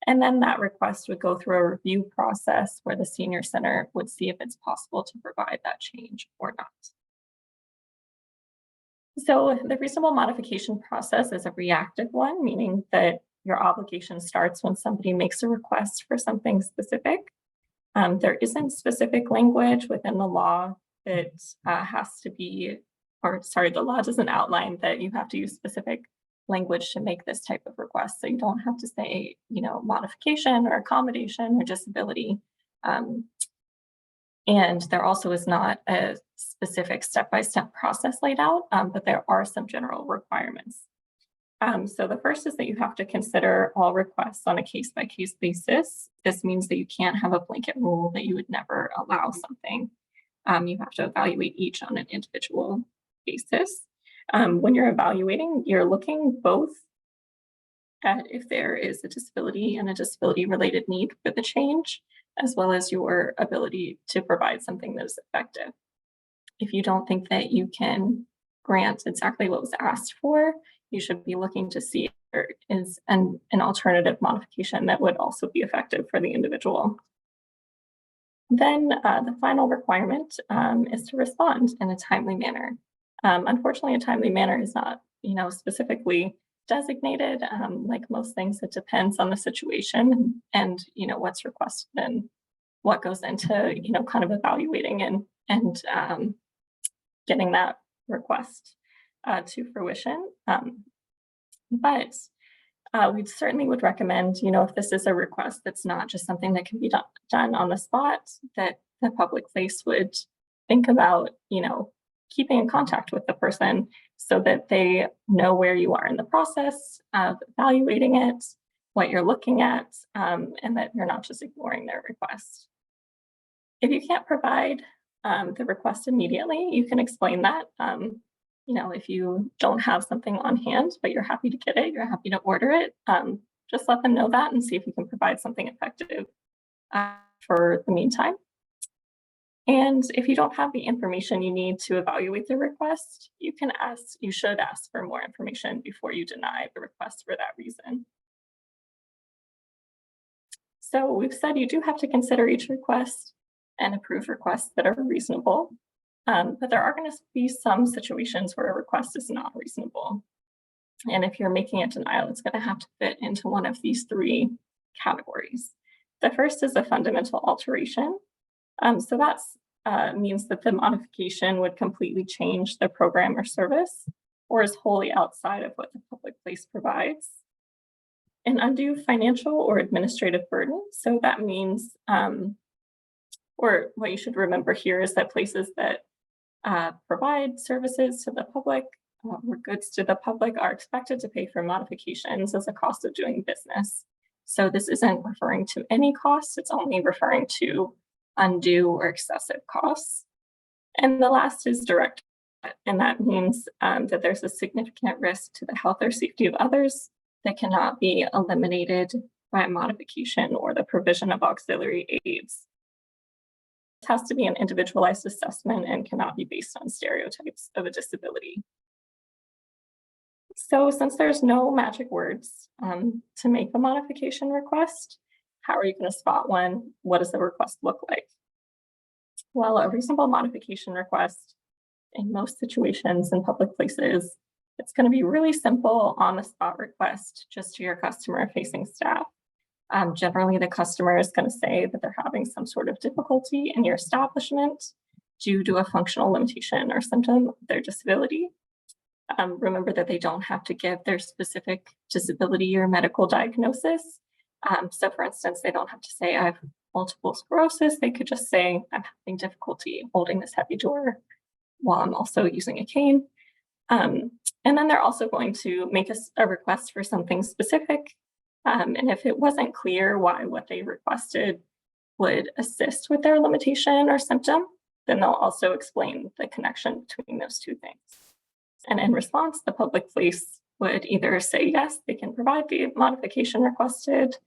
And then that request would go through a review process where the senior center would see if it's possible to provide that change or not. So the reasonable modification process is a reactive one, meaning that your obligation starts when somebody makes a request for something specific. There isn't specific language within the law that has to be, or sorry, the law doesn't outline that you have to use specific language to make this type of request. So you don't have to say, modification or accommodation or disability. And there also is not a specific step-by-step process laid out, but there are some general requirements. So the first is that you have to consider all requests on a case-by-case basis. This means that you can't have a blanket rule that you would never allow something. You have to evaluate each on an individual basis. When you're evaluating, you're looking both at if there is a disability and a disability-related need for the change, as well as your ability to provide something that is effective. If you don't think that you can grant exactly what was asked for, you should be looking to see if there is an alternative modification that would also be effective for the individual. Then the final requirement is to respond in a timely manner. Unfortunately, a timely manner is not, specifically designated. Like most things, it depends on the situation and what's requested and what goes into kind of evaluating and getting that request to fruition. But we certainly would recommend, if this is a request that's not just something that can be done on the spot, that the public place would think about, keeping in contact with the person so that they know where you are in the process of evaluating it, what you're looking at, and that you're not just ignoring their request. If you can't provide the request immediately, you can explain that. If you don't have something on hand, but you're happy to get it, you're happy to order it, just let them know that and see if you can provide something effective for the meantime. And if you don't have the information you need to evaluate the request, you should ask for more information before you deny the request for that reason. So we've said you do have to consider each request and approve requests that are reasonable. But there are going to be some situations where a request is not reasonable. And if you're making a denial, it's going to have to fit into one of these three categories. The first is a fundamental alteration. So that means that the modification would completely change the program or service, or is wholly outside of what the public place provides. An undue financial or administrative burden. So that means, or what you should remember here is that places that provide services to the public or goods to the public are expected to pay for modifications as a cost of doing business. So this isn't referring to any costs, it's only referring to undue or excessive costs. And the last is direct, and that means that there's a significant risk to the health or safety of others that cannot be eliminated by a modification or the provision of auxiliary aids. It has to be an individualized assessment and cannot be based on stereotypes of a disability. So since there's no magic words to make a modification request, how are you going to spot one? What does the request look like? Well, a reasonable modification request in most situations in public places, it's going to be really simple on-the-spot request just to your customer-facing staff. Generally, the customer is going to say that they're having some sort of difficulty in your establishment due to a functional limitation or symptom of their disability. Remember that they don't have to give their specific disability or medical diagnosis. So for instance, they don't have to say, I have multiple sclerosis. They could just say, I'm having difficulty holding this heavy door while I'm also using a cane. And then they're also going to make a request for something specific. And if it wasn't clear why what they requested would assist with their limitation or symptom, then they'll also explain the connection between those two things. And in response, the public place would either say, yes, they can provide the modification requested.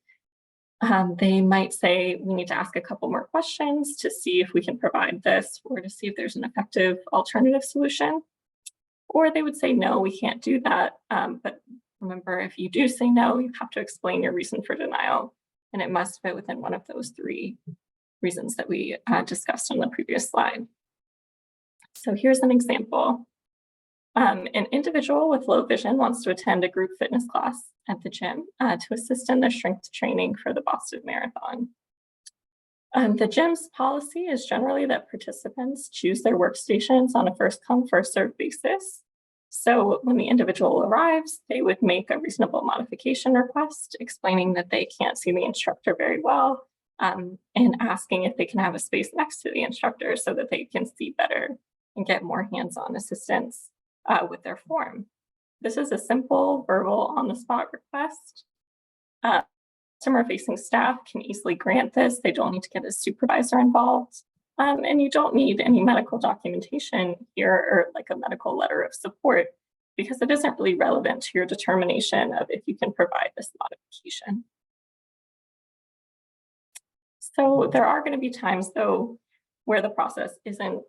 They might say, we need to ask a couple more questions to see if we can provide this or to see if there's an effective alternative solution. Or they would say, no, we can't do that. But remember, if you do say no, you have to explain your reason for denial and it must fit within one of those three reasons that we discussed on the previous slide. So here's an example. An individual with low vision wants to attend a group fitness class at the gym to assist in their strength training for the Boston Marathon. The gym's policy is generally that participants choose their workstations on a first-come, first-served basis. So when the individual arrives, they would make a reasonable modification request explaining that they can't see the instructor very well, and asking if they can have a space next to the instructor so that they can see better and get more hands-on assistance with their form. This is a simple verbal on-the-spot request. Customer-facing staff can easily grant this. They don't need to get a supervisor involved. And you don't need any medical documentation here or like a medical letter of support because it isn't really relevant to your determination of if you can provide this modification. So there are going to be times though where the process isn't,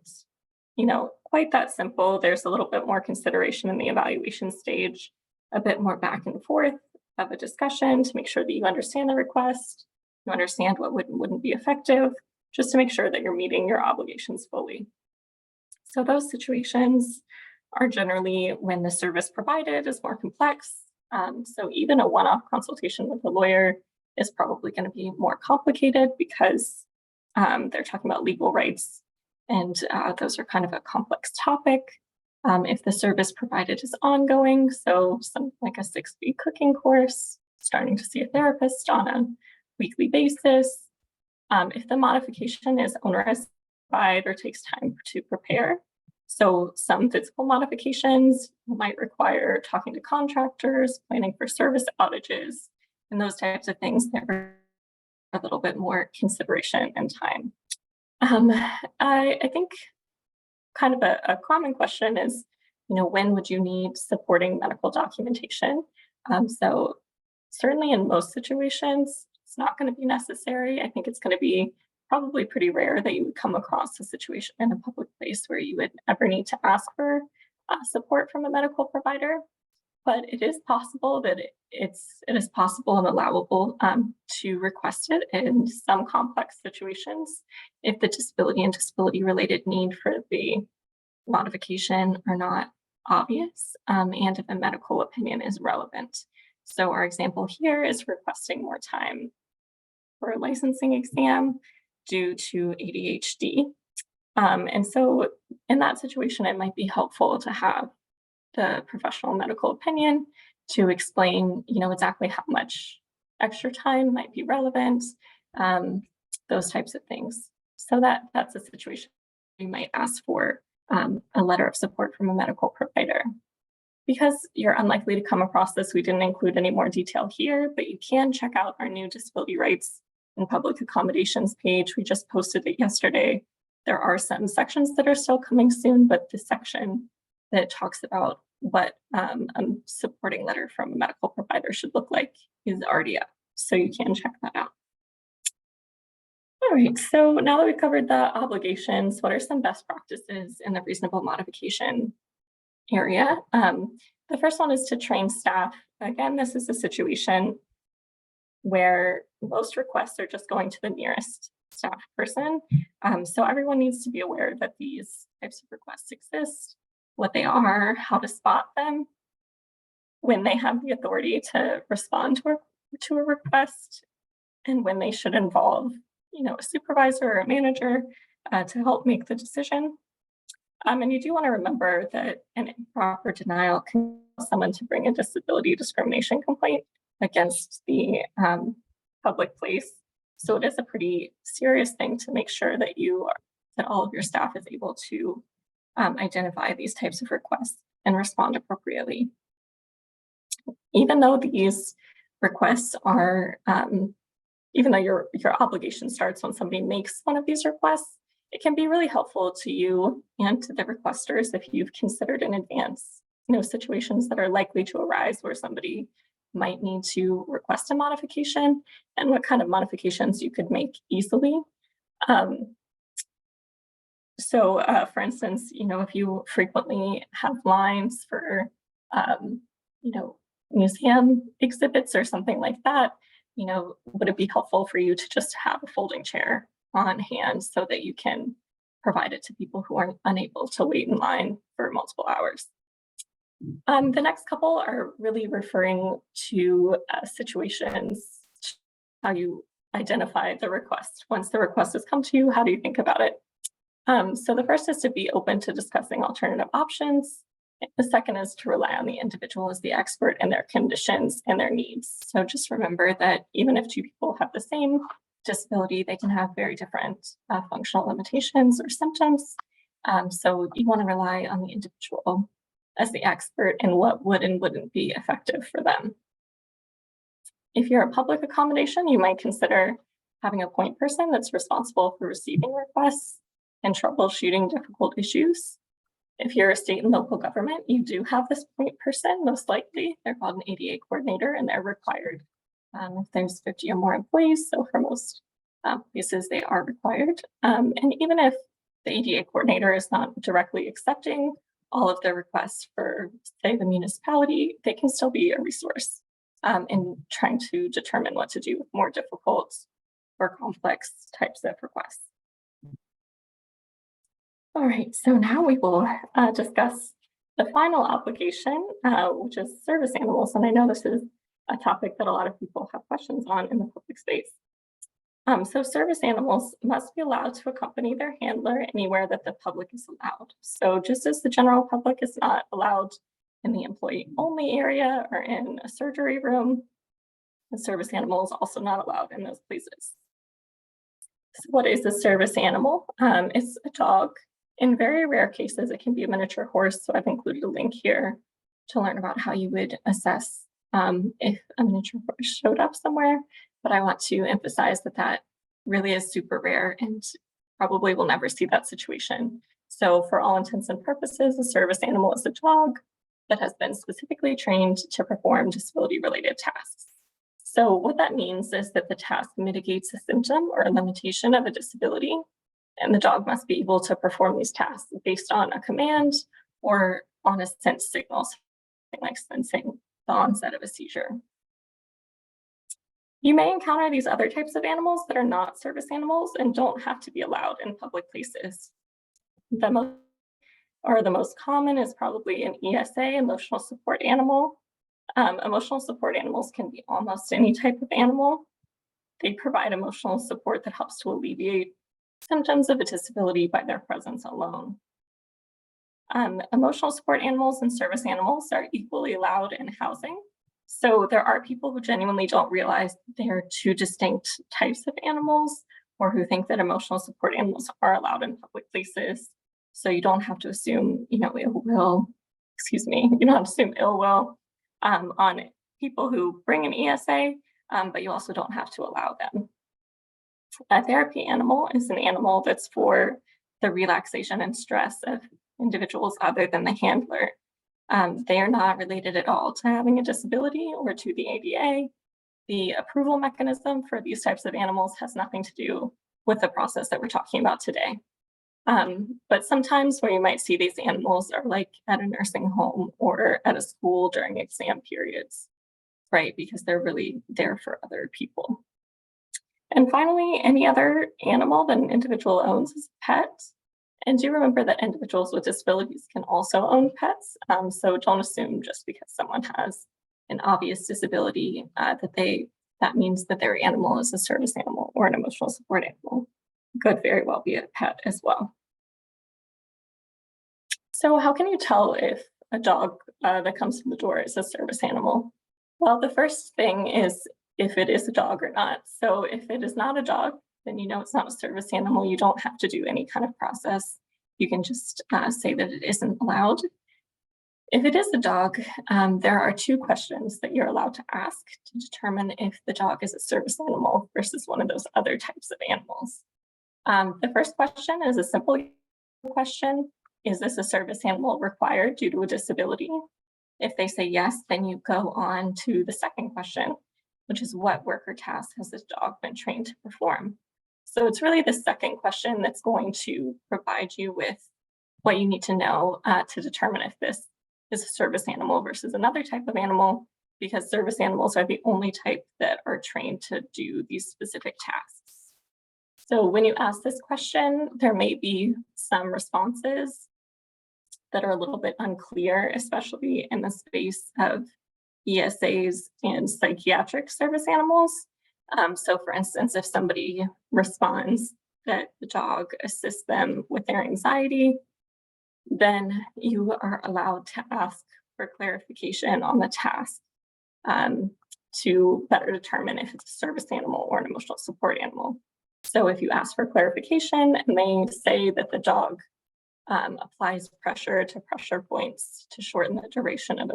quite that simple. There's a little bit more consideration in the evaluation stage, a bit more back and forth of a discussion to make sure that you understand the request, you understand what wouldn't be effective, just to make sure that you're meeting your obligations fully. So those situations are generally when the service provided is more complex. So even a one-off consultation with a lawyer is probably going to be more complicated because they're talking about legal rights, and those are kind of a complex topic. If the service provided is ongoing, so something like a 6-week cooking course, starting to see a therapist on a weekly basis. If the modification is onerous or takes time to prepare, so some physical modifications might require talking to contractors, planning for service outages, and those types of things that are a little bit more consideration and time. I think kind of a common question is, when would you need supporting medical documentation? So certainly in most situations, it's not going to be necessary. I think it's going to be probably pretty rare that you would come across a situation in a public place where you would ever need to ask for support from a medical provider. But it is possible that it is possible and allowable to request it in some complex situations if the disability and disability-related need for the modification are not obvious, and if a medical opinion is relevant. So our example here is requesting more time for a licensing exam due to ADHD. And so in that situation, it might be helpful to have the professional medical opinion to explain, exactly how much extra time might be relevant, those types of things. So that's a situation you might ask for a letter of support from a medical provider. Because you're unlikely to come across this, we didn't include any more detail here, but you can check out our new disability rights and public accommodations page. We just posted it yesterday. There are some sections that are still coming soon, but the section that talks about what a supporting letter from a medical provider should look like is already up. So you can check that out. All right, so now that we've covered the obligations, what are some best practices in the reasonable modification area? The first one is to train staff. Again, this is a situation where most requests are just going to the nearest staff person. So everyone needs to be aware that these types of requests exist, what they are, how to spot them, when they have the authority to respond to a request, and when they should involve a supervisor or a manager to help make the decision. And you do want to remember that an improper denial can cause someone to bring a disability discrimination complaint against the public place. So it is a pretty serious thing to make sure that that all of your staff is able to identify these types of requests and respond appropriately. Even though these requests are, even though your obligation starts when somebody makes one of these requests, it can be really helpful to you and to the requesters if you've considered in advance, situations that are likely to arise where somebody might need to request a modification and what kind of modifications you could make easily. So for instance, if you frequently have lines for, museum exhibits or something like that, would it be helpful for you to just have a folding chair on hand so that you can provide it to people who are unable to wait in line for multiple hours? The next couple are really referring to situations, how you identify the request. Once the request has come to you, how do you think about it? So the first is to be open to discussing alternative options. The second is to rely on the individual as the expert in their conditions and their needs. So just remember that even if two people have the same disability, they can have very different functional limitations or symptoms. So you want to rely on the individual as the expert in what would and wouldn't be effective for them. If you're a public accommodation, you might consider having a point person that's responsible for receiving requests and troubleshooting difficult issues. If you're a state and local government, you do have this point person, most likely. They're called an ADA coordinator, and they're required if there's 50 or more employees. So for most places, they are required. And even if the ADA coordinator is not directly accepting all of the requests for, say, the municipality, they can still be a resource in trying to determine what to do with more difficult or complex types of requests. All right, so now we will discuss the final application, which is service animals. And I know this is a topic that a lot of people have questions on in the public space. So service animals must be allowed to accompany their handler anywhere that the public is allowed. So just as the general public is not allowed in the employee-only area or in a surgery room, the service animal is also not allowed in those places. So what is a service animal? It's a dog. In very rare cases, it can be a miniature horse. So I've included a link here to learn about how you would assess if a miniature horse showed up somewhere. But I want to emphasize that that really is super rare and probably will never see that situation. So for all intents and purposes, a service animal is a dog that has been specifically trained to perform disability-related tasks. So what that means is that the task mitigates a symptom or a limitation of a disability, and the dog must be able to perform these tasks based on a command or on a sense signal, something like sensing the onset of a seizure. You may encounter these other types of animals that are not service animals and don't have to be allowed in public places. The most common is probably an ESA, emotional support animal. Emotional support animals can be almost any type of animal. They provide emotional support that helps to alleviate symptoms of a disability by their presence alone. Emotional support animals and service animals are equally allowed in housing. So there are people who genuinely don't realize they're two distinct types of animals, or who think that emotional support animals are allowed in public places. So you don't have to assume, you don't have to assume ill will on people who bring an ESA, but you also don't have to allow them. A therapy animal is an animal that's for the relaxation and stress of individuals other than the handler. They are not related at all to having a disability or to the ADA. The approval mechanism for these types of animals has nothing to do with the process that we're talking about today. But sometimes where you might see these animals are like at a nursing home or at a school during exam periods, right? Because they're really there for other people. And finally, any other animal that an individual owns is a pet. And do remember that individuals with disabilities can also own pets. So don't assume just because someone has an obvious disability that means that their animal is a service animal or an emotional support animal. It could very well be a pet as well. So how can you tell if a dog that comes to the door is a service animal? Well, the first thing is if it is a dog or not. So if it is not a dog, then you know it's not a service animal. You don't have to do any kind of process. You can just say that it isn't allowed. If it is a dog, there are two questions that you're allowed to ask to determine if the dog is a service animal versus one of those other types of animals. The first question is a simple question. Is this a service animal required due to a disability? If they say yes, then you go on to the second question, which is what work or task has this dog been trained to perform? So it's really the second question that's going to provide you with what you need to know to determine if this is a service animal versus another type of animal, because service animals are the only type that are trained to do these specific tasks. So when you ask this question, there may be some responses that are a little bit unclear, especially in the space of ESAs and psychiatric service animals. So for instance, if somebody responds that the dog assists them with their anxiety, then you are allowed to ask for clarification on the task to better determine if it's a service animal or an emotional support animal. So if you ask for clarification and they say that the dog applies pressure to pressure points to shorten the duration of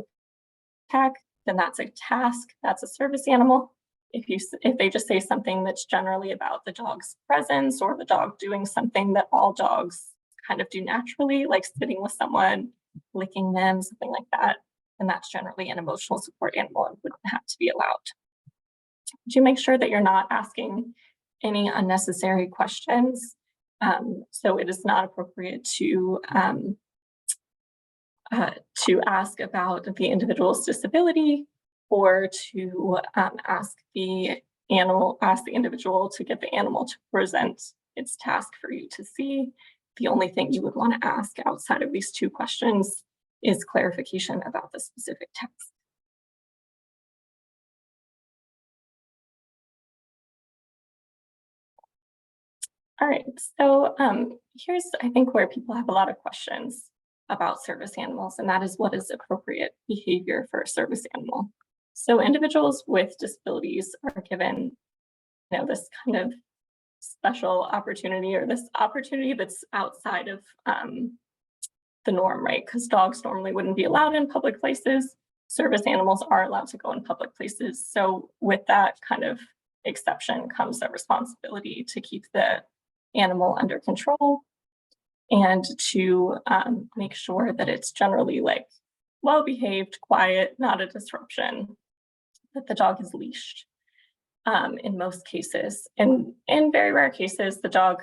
attack, then that's a task, that's a service animal. If they just say something that's generally about the dog's presence or the dog doing something that all dogs kind of do naturally, like sitting with someone, licking them, something like that, then that's generally an emotional support animal and wouldn't have to be allowed. To make sure that you're not asking any unnecessary questions. So it is not appropriate to ask about the individual's disability or to ask the individual to get the animal to present its task for you to see. The only thing you would want to ask outside of these two questions is clarification about the specific task. All right, so here's, I think, where people have a lot of questions about service animals, and that is what is appropriate behavior for a service animal. So individuals with disabilities are given, this kind of special opportunity, or this opportunity that's outside of the norm, right? Because dogs normally wouldn't be allowed in public places. Service animals are allowed to go in public places. So with that kind of exception comes a responsibility to keep the animal under control and to make sure that it's generally like well-behaved, quiet, not a disruption, that the dog is leashed in most cases. And in very rare cases, the dog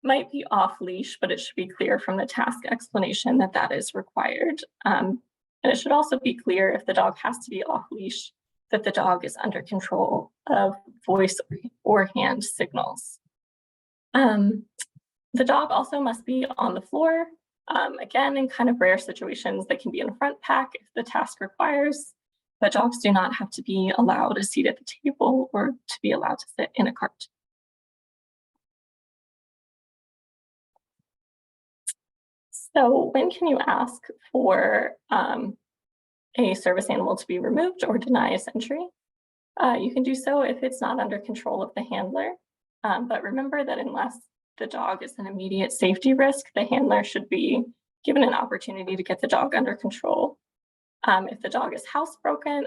might be off leash, but it should be clear from the task explanation that that is required. And it should also be clear, if the dog has to be off leash, that the dog is under control of voice or hand signals. The dog also must be on the floor. Again, in kind of rare situations, they can be in a front pack if the task requires, but dogs do not have to be allowed a seat at the table or to be allowed to sit in a cart. So when can you ask for a service animal to be removed or deny its entry? You can do so if it's not under control of the handler. But remember that unless the dog is an immediate safety risk, the handler should be given an opportunity to get the dog under control. If the dog is housebroken,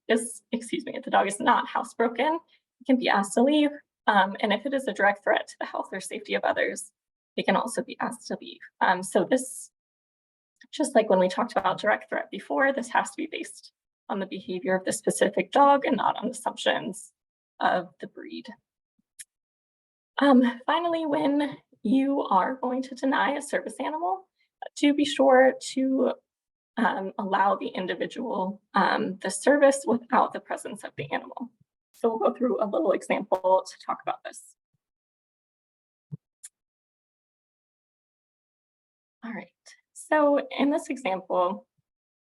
if the dog is not housebroken, it can be asked to leave. And if it is a direct threat to the health or safety of others, they can also be asked to leave. So this, just like when we talked about direct threat before, this has to be based on the behavior of the specific dog and not on assumptions of the breed. Finally, when you are going to deny a service animal, do be sure to allow the individual the service without the presence of the animal. So we'll go through a little example to talk about this. All right, so in this example,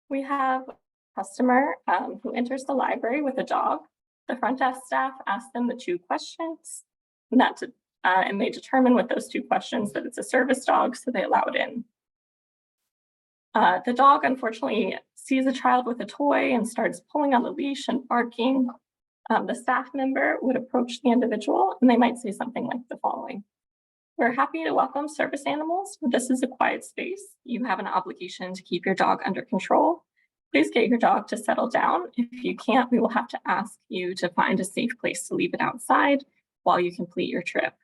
we have a customer who enters the library with a dog. The front desk staff asks them the two questions, and they determine with those two questions that it's a service dog, so they allow it in. The dog, unfortunately, sees a child with a toy and starts pulling on the leash and barking. The staff member would approach the individual and they might say something like the following: "We're happy to welcome service animals, but this is a quiet space. You have an obligation to keep your dog under control. Please get your dog to settle down. If you can't, we will have to ask you to find a safe place to leave it outside while you complete your trip."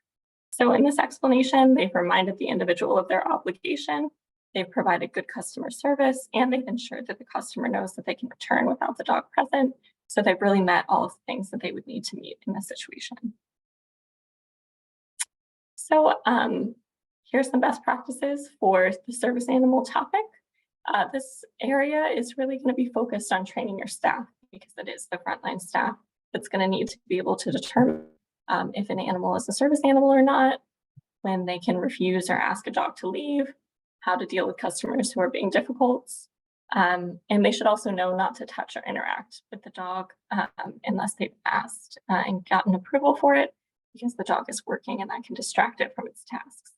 So in this explanation, they've reminded the individual of their obligation. They've provided good customer service, and they've ensured that the customer knows that they can return without the dog present. So they've really met all of the things that they would need to meet in this situation. So here's some best practices for the service animal topic. This area is really going to be focused on training your staff, because it is the frontline staff that's going to need to be able to determine if an animal is a service animal or not, when they can refuse or ask a dog to leave, how to deal with customers who are being difficult. And they should also know not to touch or interact with the dog unless they've asked and gotten approval for it, because the dog is working and that can distract it from its tasks.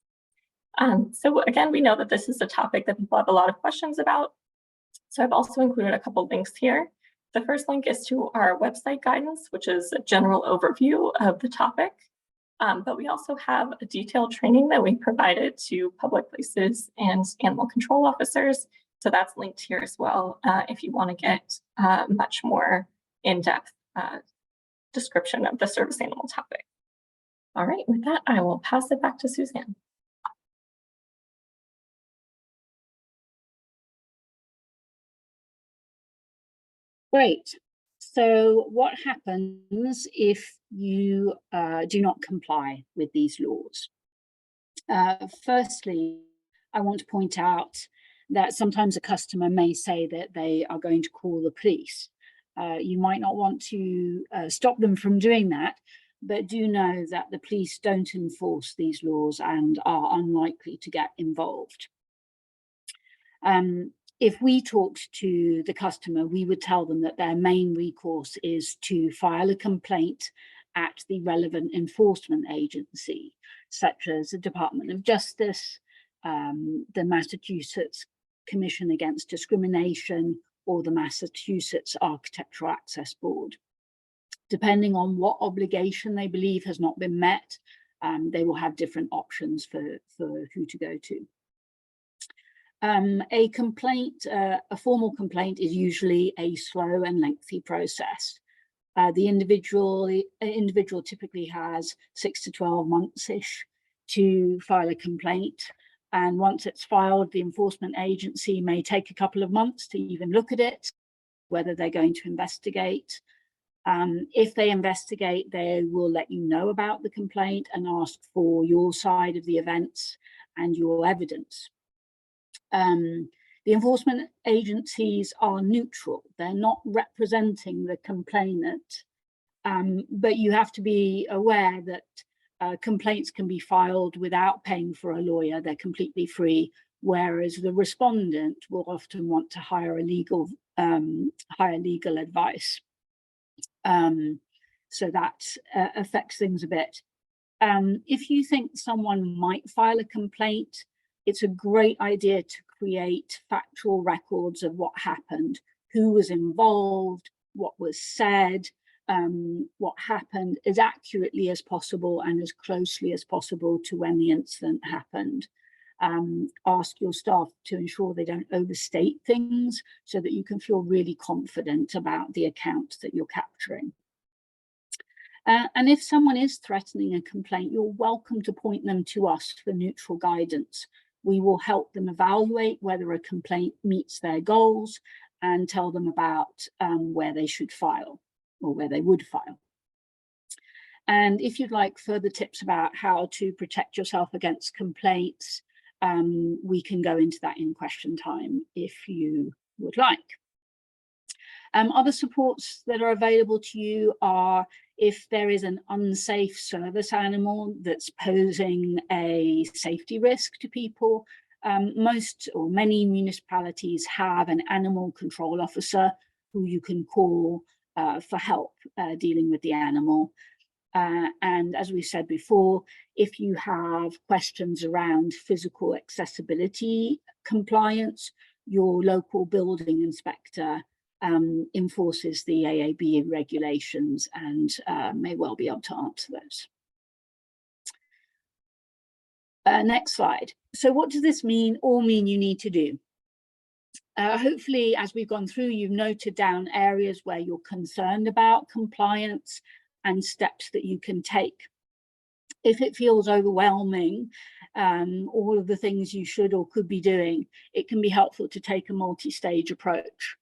So again, we know that this is a topic that people have a lot of questions about. So I've also included a couple links here. The first link is to our website guidance, which is a general overview of the topic. But we also have a detailed training that we provided to public places and animal control officers. So that's linked here as well if you want to get much more in-depth description of the service animal topic. All right, with that, I will pass it back to Suzanne. Great. So what happens if you do not comply with these laws? Firstly, I want to point out that sometimes a customer may say that they are going to call the police. You might not want to stop them from doing that, but do know that the police don't enforce these laws and are unlikely to get involved. If we talked to the customer, we would tell them that their main recourse is to file a complaint at the relevant enforcement agency, such as the Department of Justice, the Massachusetts Commission Against Discrimination, or the Massachusetts Architectural Access Board. Depending on what obligation they believe has not been met, they will have different options for who to go to. A complaint, a formal complaint, is usually a slow and lengthy process. The individual typically has 6 to 12 months-ish to file a complaint. And once it's filed, the enforcement agency may take a couple of months to even look at it, whether they're going to investigate. If they investigate, they will let you know about the complaint and ask for your side of the events and your evidence. The enforcement agencies are neutral. They're not representing the complainant, but you have to be aware that complaints can be filed without paying for a lawyer. They're completely free, whereas the respondent will often want to hire legal advice. So that affects things a bit. If you think someone might file a complaint, it's a great idea to create factual records of what happened, who was involved, what was said, what happened as accurately as possible and as closely as possible to when the incident happened. Ask your staff to ensure they don't overstate things so that you can feel really confident about the account that you're capturing. And if someone is threatening a complaint, you're welcome to point them to us for neutral guidance. We will help them evaluate whether a complaint meets their goals and tell them about where they should file or where they would file. And if you'd like further tips about how to protect yourself against complaints, we can go into that in question time if you would like. Other supports that are available to you are if there is an unsafe service animal that's posing a safety risk to people. Most or many municipalities have an animal control officer who you can call for help dealing with the animal. And as we said before, if you have questions around physical accessibility compliance, your local building inspector enforces the AAB regulations and may well be able to answer those. Next slide. So what does this all mean you need to do? Hopefully, as we've gone through, you've noted down areas where you're concerned about compliance and steps that you can take. If it feels overwhelming, all of the things you should or could be doing, it can be helpful to take a multi-stage approach.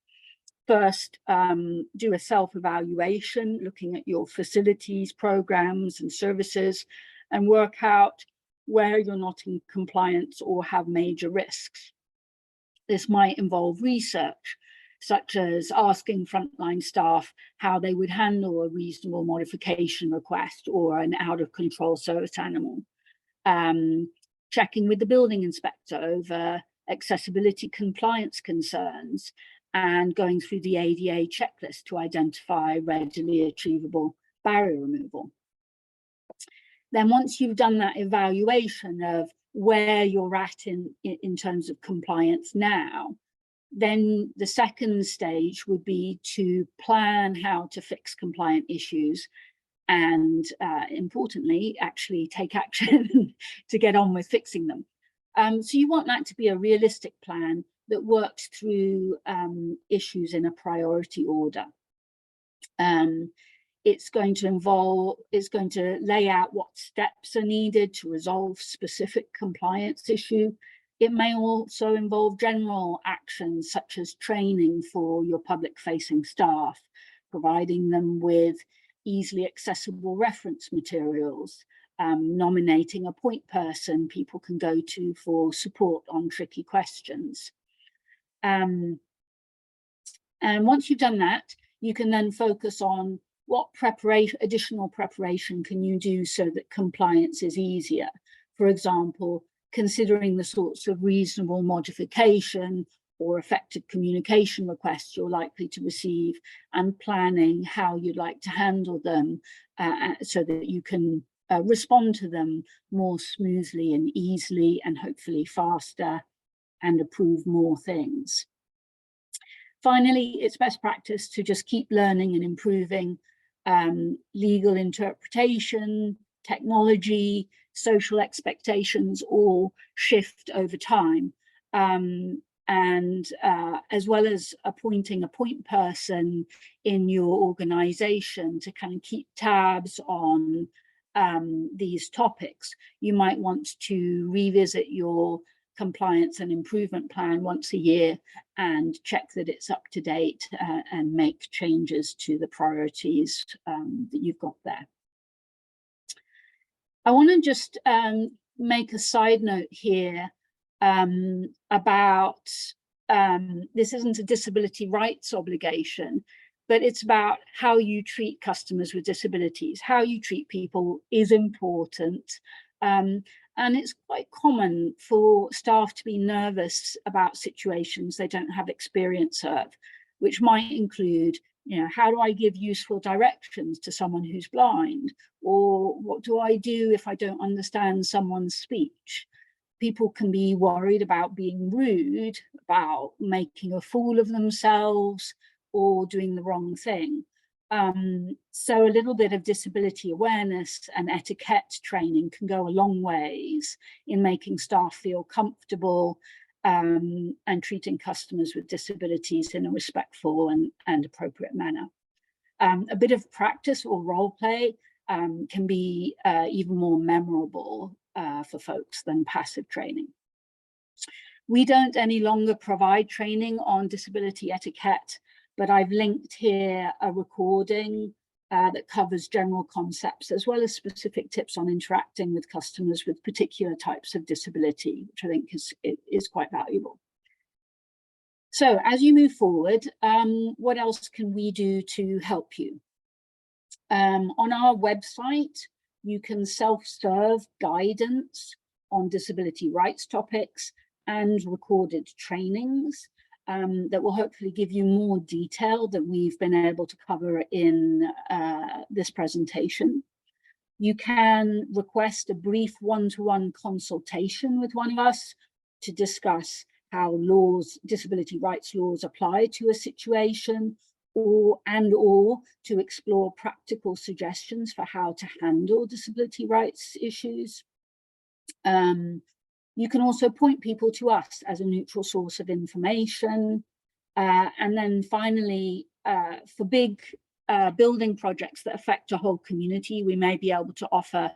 First, do a self-evaluation, looking at your facilities, programs and services, and work out where you're not in compliance or have major risks. This might involve research. such as asking frontline staff how they would handle a reasonable modification request or an out of control service animal. Checking with the building inspector over accessibility compliance concerns, and going through the ADA checklist to identify readily achievable barrier removal. Then once you've done that evaluation of where you're at in terms of compliance now, then the second stage would be to plan how to fix compliant issues and importantly, actually take action to get on with fixing them. So you want that to be a realistic plan that works through issues in a priority order. It's going to lay out what steps are needed to resolve specific compliance issue. It may also involve general actions such as training for your public facing staff, providing them with easily accessible reference materials, nominating a point person people can go to for support on tricky questions. And once you've done that, you can then focus on what additional preparation can you do so that compliance is easier. For example, considering the sorts of reasonable modification or effective communication requests you're likely to receive, and planning how you'd like to handle them so that you can respond to them more smoothly and easily and hopefully faster and approve more things. Finally, it's best practice to just keep learning and improving. Legal interpretation, technology, social expectations all shift over time. As well as appointing a point person in your organization to kind of keep tabs on these topics, you might want to revisit your compliance and improvement plan once a year and check that it's up to date and make changes to the priorities that you've got there. I want to just make a side note here about this isn't a disability rights obligation, but it's about how you treat customers with disabilities. How you treat people is important. And it's quite common for staff to be nervous about situations they don't have experience of, which might include, you know, how do I give useful directions to someone who's blind? Or what do I do if I don't understand someone's speech? People can be worried about being rude, about making a fool of themselves, or doing the wrong thing. So a little bit of disability awareness and etiquette training can go a long ways in making staff feel comfortable and treating customers with disabilities in a respectful and appropriate manner. A bit of practice or role play can be even more memorable for folks than passive training. We don't any longer provide training on disability etiquette, but I've linked here a recording that covers general concepts as well as specific tips on interacting with customers with particular types of disability, which I think is quite valuable. So as you move forward, what else can we do to help you? On our website, you can self-serve guidance on disability rights topics and recorded trainings that will hopefully give you more detail than we've been able to cover in this presentation. You can request a brief one-to-one consultation with one of us to discuss how disability rights laws apply to a situation, or to explore practical suggestions for how to handle disability rights issues. You can also point people to us as a neutral source of information. And then finally, for big building projects that affect a whole community, we may be able to offer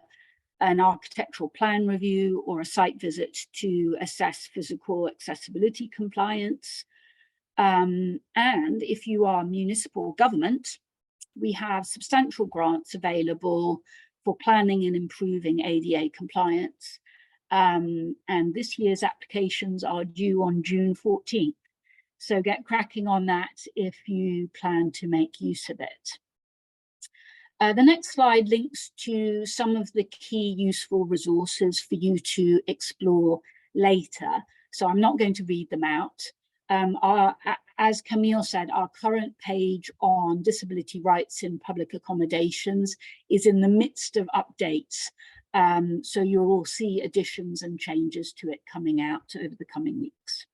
an architectural plan review or a site visit to assess physical accessibility compliance. And if you are municipal government, we have substantial grants available for planning and improving ADA compliance. And this year's applications are due on June 14th. So get cracking on that if you plan to make use of it. The next slide links to some of the key useful resources for you to explore later. So I'm not going to read them out. As Camille said, our current page on disability rights in public accommodations is in the midst of updates. So you'll all see additions and changes to it coming out over the coming weeks.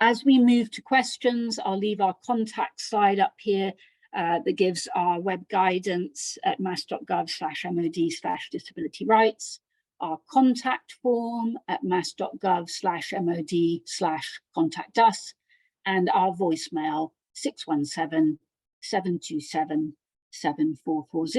As we move to questions, I'll leave our contact slide up here that gives our web guidance at mass.gov/mod/disability rights, our contact form at mass.gov/mod/contact us, and our voicemail 617-727-7440.